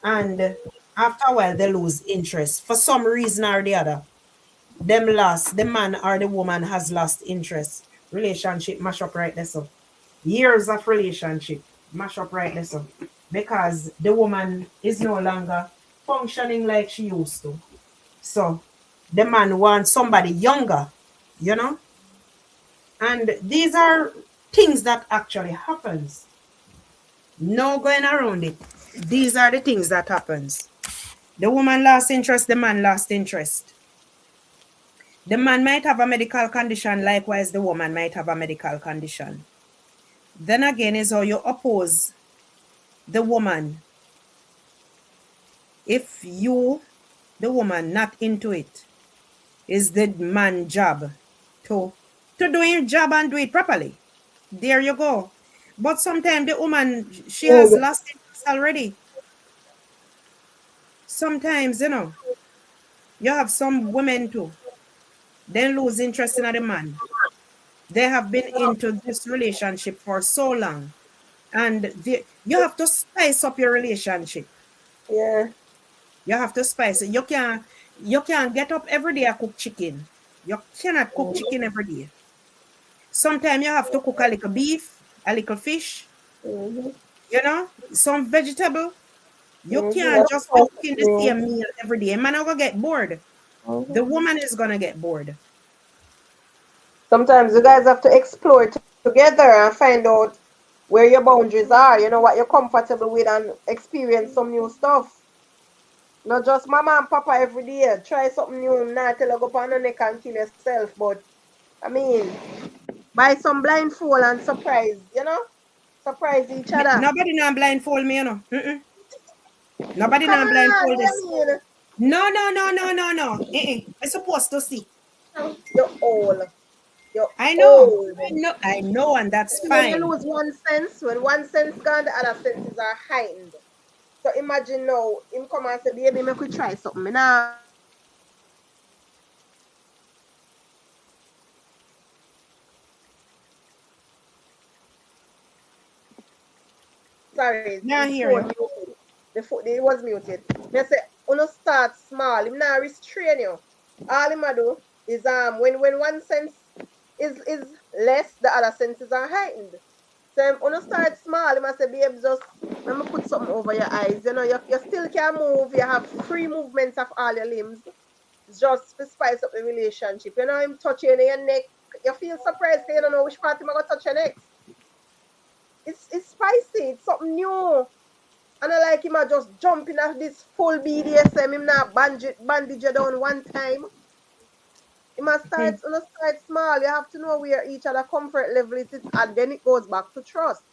and after a while they lose interest for some reason or the other. The man or the woman has lost interest. Relationship mash up right there so. Years of relationship mash up right there so. Because the woman is no longer functioning like she used to. So the man wants somebody younger, you know? And these are things that actually happens. No going around it. These are the things that happens. The woman lost interest, the man lost interest. The man might have a medical condition, likewise the woman might have a medical condition. Then again is how you oppose the woman. If you, the woman, not into it, is the man job to do your job and do it properly. There you go. But sometimes the woman she has lost interest already. Sometimes, you have some women too. They lose interest in the man. They have been into this relationship for so long. And you have to spice up your relationship. Yeah. You have to spice it. You can't get up every day and cook chicken. You cannot cook chicken every day. Sometimes you have to cook a little beef, a little fish, Mm-hmm. some vegetable. You Mm-hmm. can't That's just be perfect cooking the meal. same meal every day. Man, I'm gonna get bored. Mm-hmm. The woman is gonna get bored. Sometimes you guys have to explore together and find out where your boundaries are, what you're comfortable with, and experience some new stuff. Not just mama and papa every day. Try something new. Not tell you go on the neck and kill yourself. But I mean, Buy some blindfold and surprise, surprise each other. Nobody now blindfold me, you know. Mm-mm. Nobody Come now on, blindfold what this. you mean? No, no, no, no, no, no. I'm supposed to see. You're old. You're I know. old. I know, and that's See, when you fine. lose one sense, when one sense gone, the other senses are heightened. So imagine now, him come and say, baby, make we try something. Me nah sorry, Now his hear phone you. muted. It was muted. Me say, uno start small. Him not restrain you. All him a do is when one sense is less, the other senses are heightened. So uno start small. Him a say, babe, just let me put something over your eyes. You still can move. You have free movements of all your limbs. Just to spice up the relationship. Him touch you in your neck. You feel surprised. You don't know which part him gonna touch your next. It's spicy. It's something new. And I like him a just jumping at this full BDSM. Him not bandage you down one time. He must start small. You have to know where each other comfort level is, and then it goes back to trust.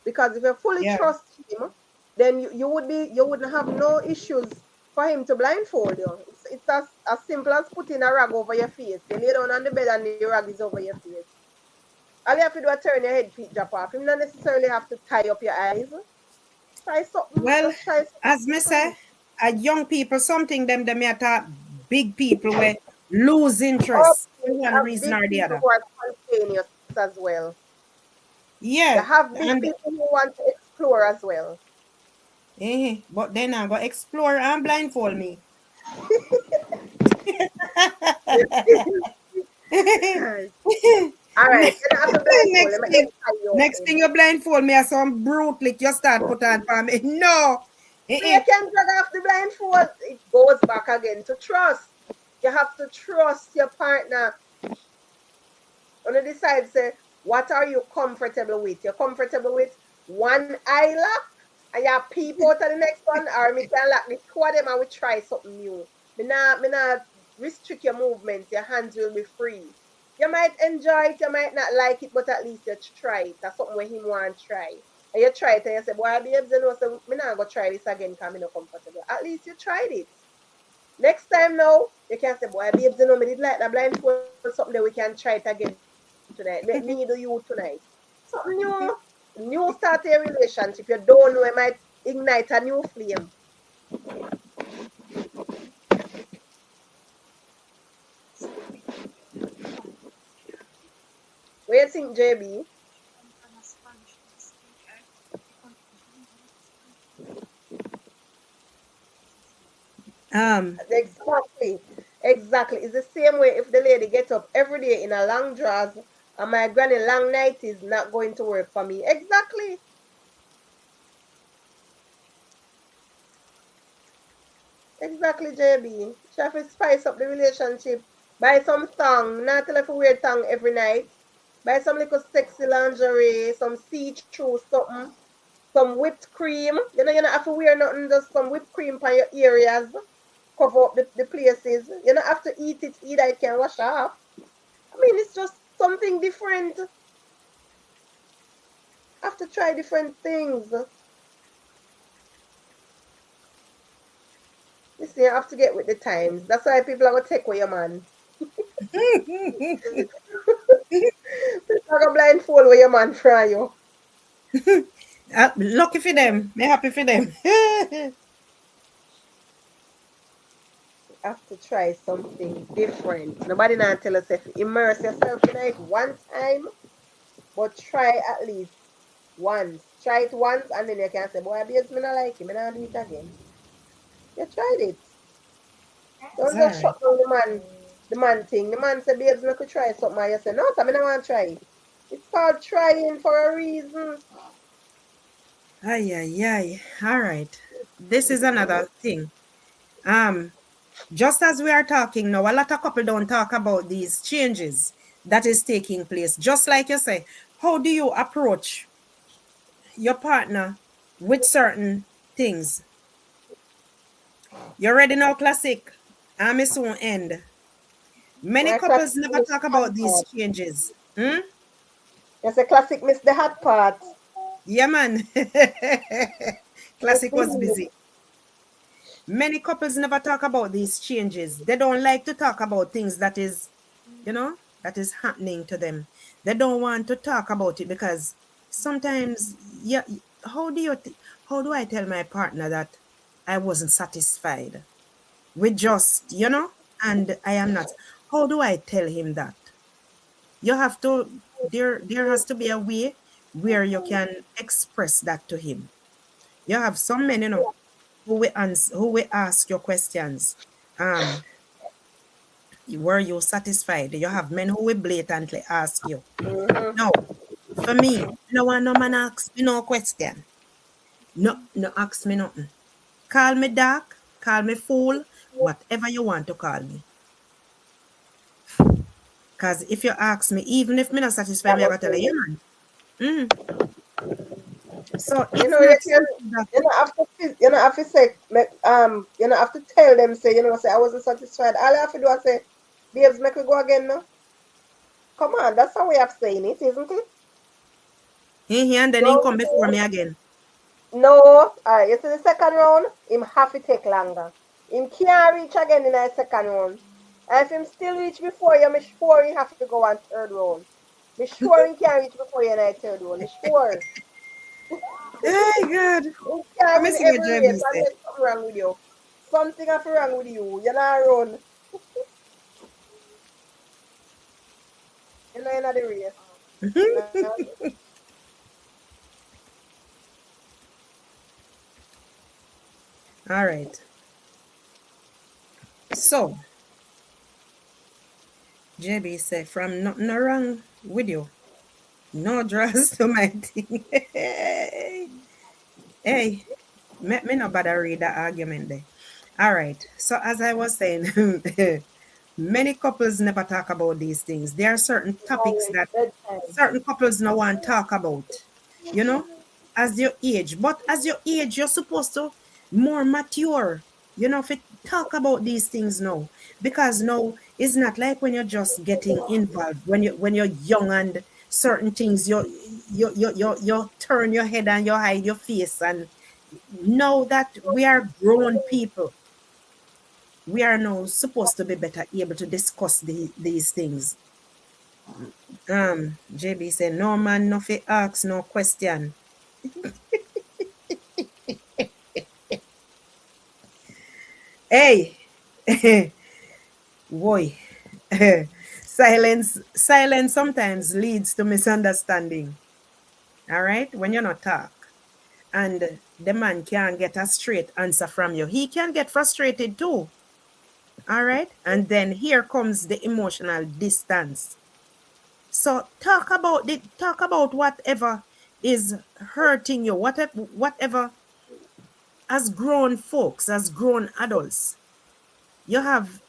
Because if you fully Yeah. trust him, then you wouldn't have no issues for him to blindfold you. It's as simple as putting a rag over your face. You lay down on the bed and the rag is over your face. All you have to do is turn your head, feet drop off. You don't necessarily have to tie up your eyes. Try something. Well, Just try something as me say, different. young people, something them may talk big people where lose Or interest for you one have reason big or the people other. who are spontaneous as well. You Yeah, have big and people who want to explore as well. but then I go explore and blindfold me. All right, you don't have to blindfold. next Let me thing, tie you up next then. thing you blindfold me as some brute like you start put on for me. No. So you Eh-eh. can drag off the blindfold. It goes back again to trust. You have to trust your partner. On the decide, say, what are you comfortable with? You're comfortable with one eye lock and you peep out of the next one, or me can lock the two of them and we try something new. Me not restrict your movements, your hands will be free. You might enjoy it, you might not like it, but at least you try it. That's something where him want to try. And you try it and you say, boy, babes, you know, so me not go try this again because I'm not comfortable. At least you tried it. Next time now, you can say, boy, babes, you know, me did like the blindfold, something that we can try it again tonight. Let me do you tonight. Something new. New start a relationship. You don't know, it might ignite a new flame. What do you think, JB? Um, Exactly. Exactly. It's the same way if the lady gets up every day in a long dress and my granny long night is not going to work for me. Exactly. Exactly, JB. She have to spice up the relationship. Buy some thong. Not tell her to wear thong every night. Buy some little sexy lingerie, some see-through something, some whipped cream. You don't have to wear nothing, just some whipped cream for your areas. Cover up the places. You don't have to eat it either, it can wash off. I mean, it's just something different. Have to try different things. Listen, you have to get with the times. That's why people are gonna take away your man. People are gonna blindfold where your man from you. lucky for them. Me happy for them. Have to try something different. Nobody now tell us if immerse yourself in it one time, but try at least once. Try it once and then you can say, boy, babes, me not like it, me not do it again. You tried it. It's Don't all just right. shut down the man thing. The man say, babes, me could try something. And you say, no, I mean, I want to try it. It's called trying for a reason. Ay, ay, ay. All right. This is another thing. Um, just as we are talking now, a lot of couple don't talk about these changes that is taking place. Just like you say, how do you approach your partner with certain things? You ready now, classic? I'm soon end. Many My class couples never is talk about these standard. changes. Hmm? That's a classic miss the hot part. Yeah, man. Classic was Mhm. busy. Many couples never talk about these changes. They don't like to talk about things that is, you know, that is happening to them. They don't want to talk about it because sometimes, yeah, how do how do I tell my partner that I wasn't satisfied with just, and I am not? How do I tell him that? You have to, there has to be a way where you can express that to him. You have some men, who will ask your questions. Um, were you satisfied? You have men who will blatantly ask you. Mhm. No, for me, no one, no man ask me no question. No, no ask me nothing. Call me dark, call me fool, whatever you want to call me. Cause if you ask me, even if me not satisfied, That me I was gotta tell you, it. yeah, man. Mm. So You it's know, you not can, something that. you know, have to say, you know, have to tell them, say, you know, say, I wasn't satisfied. All I have to do is say, babes, make we go again now. Come on, that's how way of saying it, isn't it? He and then he Round come before two. me again. No, all right, you see the second round, him have to take longer. Him can't reach again in the second round. And if him still reach before you, me sure he have to go on third round. Me sure he can't reach before you in the third round. Me sure. Hey God. You can't Let me win see what every race JB said. unless something wrong with you. Something have wrong with you. You're not run. You're not in the race. Nah. All right. So JB said, from nothing wrong with you. No draws to my thing. Hey, me no bother read that argument there. All right. So as I was saying, many couples never talk about these things. There are certain topics Always that bedtime. certain couples no want talk about, you know, as your age. But as your age, you're supposed to more mature, if you talk about these things now. Because now it's not like when you're just getting involved, when you're young and certain things you turn your head and you hide your face. And now that we are grown people, we are now supposed to be better able to discuss these things. JB said, no man, no fi ask, no question. Hey, boy, silence sometimes leads to misunderstanding. All right, when you not talk, and the man can't get a straight answer from you, he can get frustrated too. All right, and then here comes the emotional distance. So talk about whatever is hurting you, whatever. As grown folks, as grown adults, you have,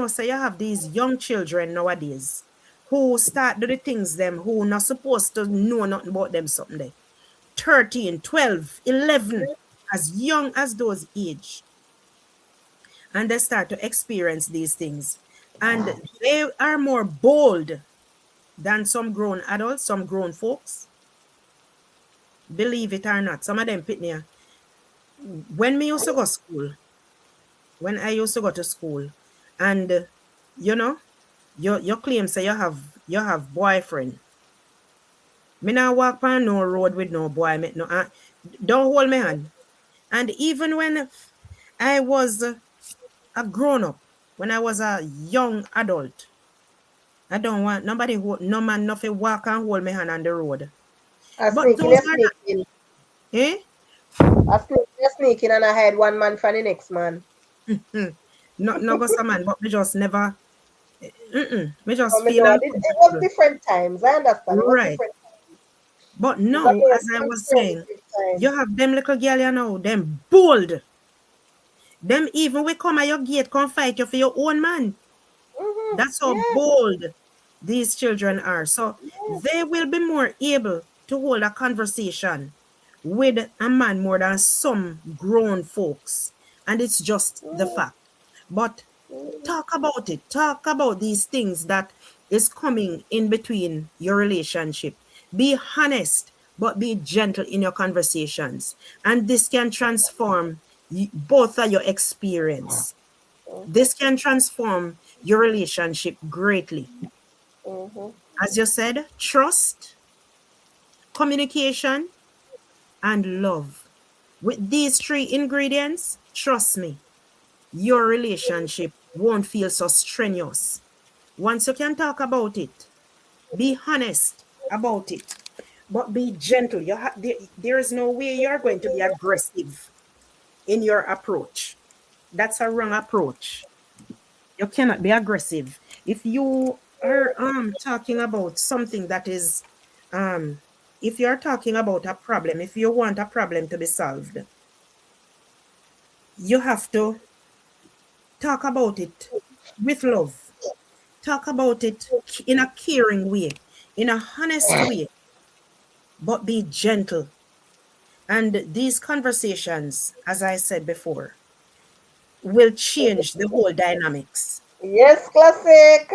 so you have these young children nowadays who start do the things them who not supposed to know nothing about them something there. 13, 12, 11, as young as those age. And they start to experience these things. And they are more bold than some grown adults, some grown folks. Believe it or not. Some of them pit me. When me used to go school, when I used to go to school, and you know, you claim say you have boyfriend. Me not walk on no road with no boy. Me no don't hold me hand. And even when I was a grown up, when I was a young adult, I don't want nobody no man nothing walk and hold me hand on the road. I But sneaking, those I are not, sneaking. eh? I sneaking and I had one man for the next man. Hmm. No go some man, but me just never. Me No, just me feel know. It was uncomfortable. different times. I understand. It was Right. different. But It's a now, more as I was saying, conservative time. you have them little girl, them bold. Them even we come at your gate, come fight you for your own man. Mm-hmm. That's how Yeah. bold these children are. So Yeah. they will be more able to hold a conversation with a man more than some grown folks. And it's just the Mm-hmm. fact. But Mm-hmm. talk about it. Talk about these things that is coming in between your relationship. Be honest, but be gentle in your conversations. And this can transform both of your experience. Mm-hmm. This can transform your relationship greatly. Mm-hmm. As you said, trust, communication, and love. With these three ingredients, trust me, your relationship won't feel so strenuous. Once you can talk about it, be honest about it, but be gentle. There is no way you're going to be aggressive in your approach. That's a wrong approach. You cannot be aggressive. If you are talking about something that is um if you're talking about a problem, if you want a problem to be solved, you have to talk about it with love. Talk about it in a caring way, in a honest way, but be gentle. And these conversations, as I said before, will change the whole dynamics. Yes, classic.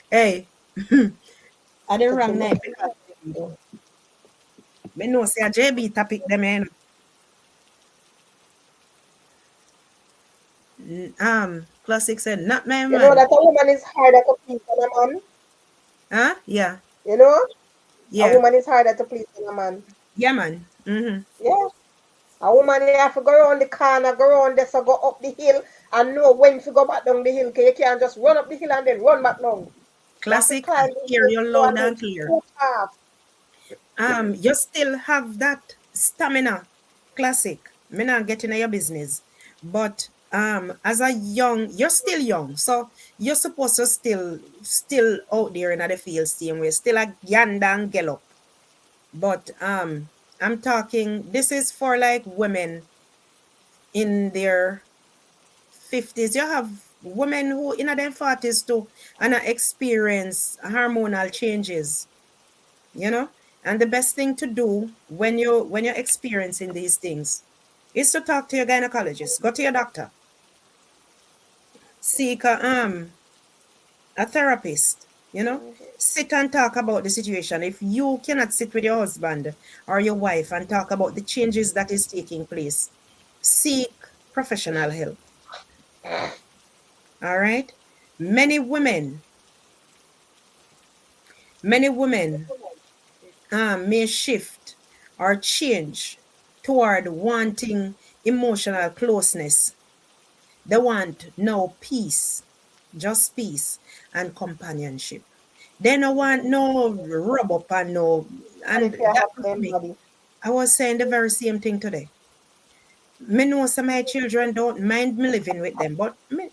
Hey, I the wrong night because me know say a JB topic them classic said not my You know man. that a woman is harder to please than a man. Huh? Yeah. You know, a Yeah. woman is harder to please than a man. Yeah, man. Mm-hmm. Yeah, a woman you have to go around the corner, go around this, or go up the hill, and know when to go back down the hill. Cause you can't just run up the hill and then run back down. You have to Classic. I climb the hear hill you slow loud and then and clear. shoot off. You still have that stamina. Classic. Me not getting your business. But as a young, you're still young. So you're supposed to still out there in the field same way. Still a gander and gallop. But I'm talking this is for like women in their 50s. You have women who in their 40s too and experience hormonal changes, you know. And the best thing to do when you're experiencing these things is to talk to your gynecologist, go to your doctor, seek a therapist, you know. Mhm. Sit and talk about the situation. If you cannot sit with your husband or your wife and talk about the changes that is taking place, seek professional help. All right. Many women may shift or change toward wanting emotional closeness. They want no peace, just peace and companionship. They don't want no rub up and no, And and if you that have was them me. body. I was saying the very same thing today. Me know some of my children don't mind me living with them, but me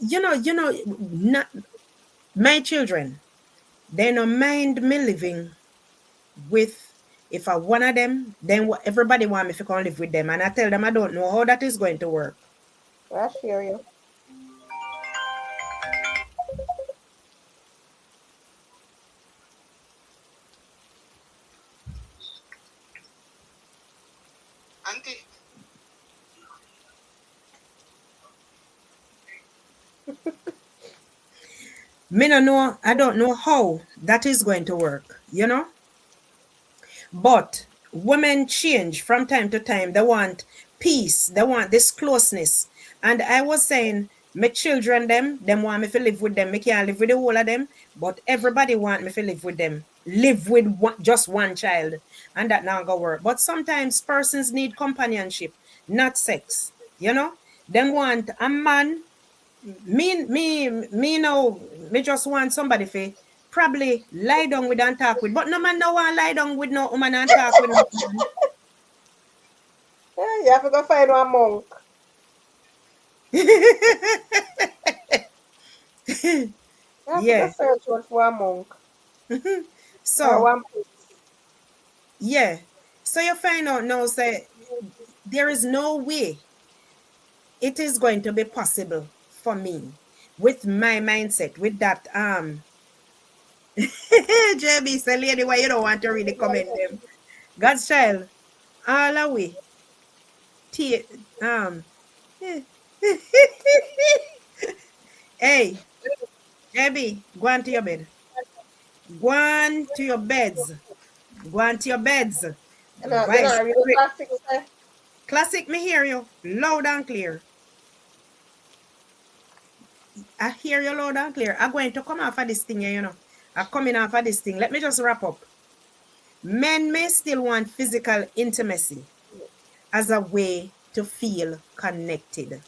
not my children. They don't mind me living with if I one of them, then everybody want me to come live with them. And I tell them I don't know how that is going to work. I share you. Me no know, I don't know how that is going to work, you know? But women change from time to time. They want peace. They want this closeness. And I was saying, my children, them want me to live with them. Me can't live with the whole of them. But everybody want me to live with them. Live with just one child. And that not gonna work. But sometimes persons need companionship, not sex. You know? Them want a man me know me just want somebody for probably lie down with and talk with. But no man no want lie down with no woman and talk with no man. Yeah, you have to go find one monk. You have to go Yeah. search one for a monk or So one priest. yeah. So you find out now say there is no way it is going to be possible for me with my mindset, with that JB say lady why you don't want to really comment them. God's child, all away. Um hey, Debbie, go on to your bed. Go on to your beds. Go on to your beds. You know, Vice I read the grip. classics. Classic, me hear you loud and clear. I hear you loud and clear. I'm going to come off of this thing here, you know. I'm coming off of this thing. Let me just wrap up. Men may still want physical intimacy as a way to feel connected.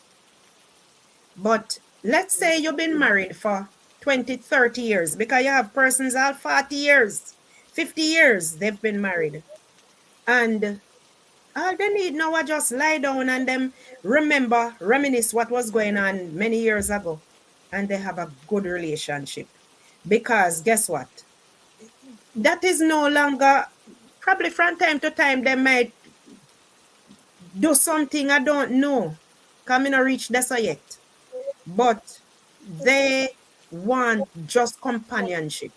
But let's say you've been married for 20, 30 years because you have persons out 40 years, 50 years they've been married. And all they need now are just lie down and them remember, reminisce what was going on many years ago. And they have a good relationship. Because guess what? That is no longer, probably from time to time, they might do something I don't know. Coming to reach this yet. But they want just companionship.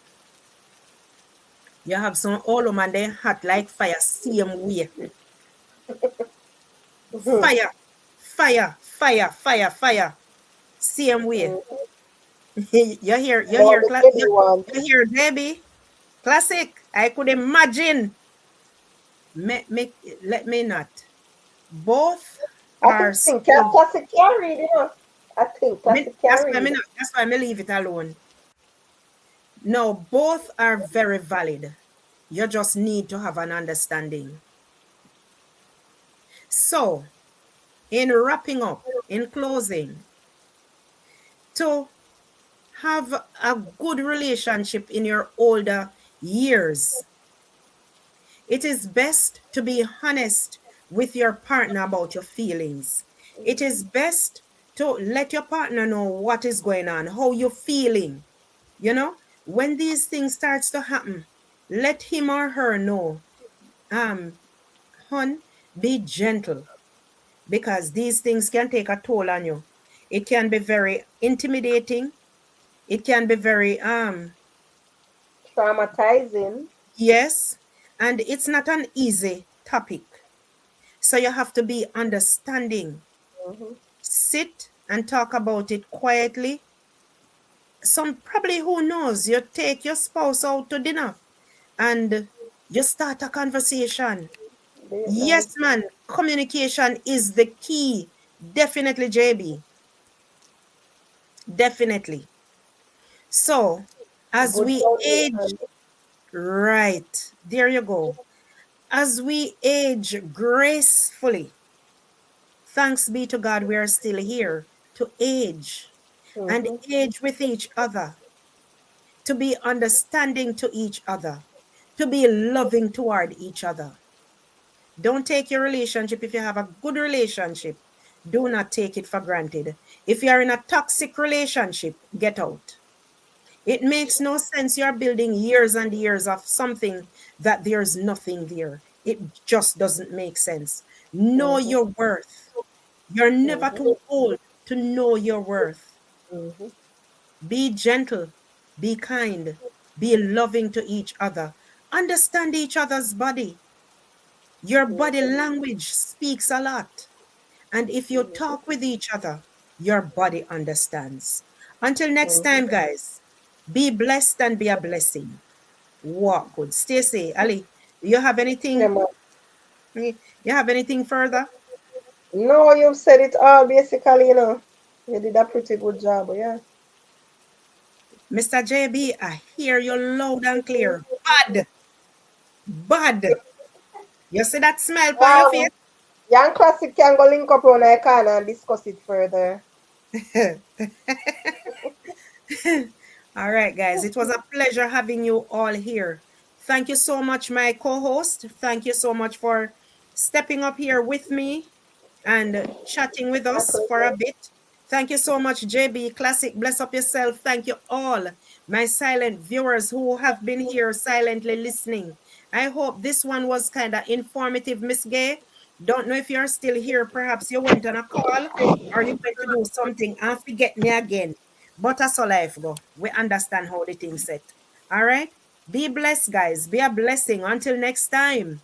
You have some old woman, they hot like fire, same way. Mhm. Fire, fire, fire, fire, fire, same way. Mhm. You About hear, the baby one. you hear, Debbie? Classic. I could imagine. Let me not. Both I are think still. classic can read, you know. I think classic can read. That's why I leave it alone. No, both are very valid. You just need to have an understanding. So, in wrapping up, in closing, to have a good relationship in your older years, it is best to be honest with your partner about your feelings. It is best to let your partner know what is going on, how you're feeling. You know, when these things starts to happen, let him or her know, um, hon, be gentle because these things can take a toll on you. It can be very intimidating. It can be very Traumatizing. yes, and it's not an easy topic. So you have to be understanding. Hmm. Sit and talk about it quietly. Some probably who knows, you take your spouse out to dinner and you start a conversation. Date Yes, night. man, communication is the key. Definitely, JB. Definitely. So, as Good we age, foundation. right, there you go. As we age gracefully, thanks be to God, we are still here to age and Hmm. age with each other, to be understanding to each other, to be loving toward each other. Don't take your relationship if you have a good relationship. Do not take it for granted. If you are in a toxic relationship, get out. It makes no sense. You're building years and years of something that there's nothing there. It just doesn't make sense. Know Hmm. your worth. You're never Hmm. too old to know your worth. Hmm. Be gentle, be kind, be loving to each other. Understand each other's body. Your body language speaks a lot. And if you talk with each other, your body understands. Until next Hmm. time, guys, be blessed and be a blessing. Walk good. Stay safe. Ali, do you have Yeah, anything? man. You have anything further? No, you've said it all basically, you know. You did a pretty good job, yeah. Mr. JB, I hear you loud and clear. Bad, bad. You see that smile on your Um, face? Young Classic can go link up on I can and discuss it further. All right, guys. It was a pleasure having you all here. Thank you so much, my co host. Thank you so much for stepping up here with me and chatting with My us for a pleasure. bit. Thank you so much, JB Classic. Bless up yourself. Thank you all, my silent viewers who have been here silently listening. I hope this one was kind of informative, Miss Gay. Don't know if you're still here. Perhaps you went on a call or you went to do something and forget me again. But that's all life go. We understand how the thing set. All right. Be blessed, guys. Be a blessing. Until next time.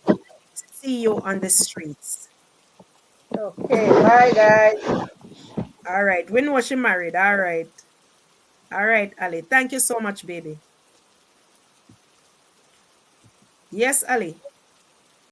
See you on the streets. Okay, bye guys. All right. We know she married. All right. All right, Ali. Thank you so much, baby. Yes, Ali.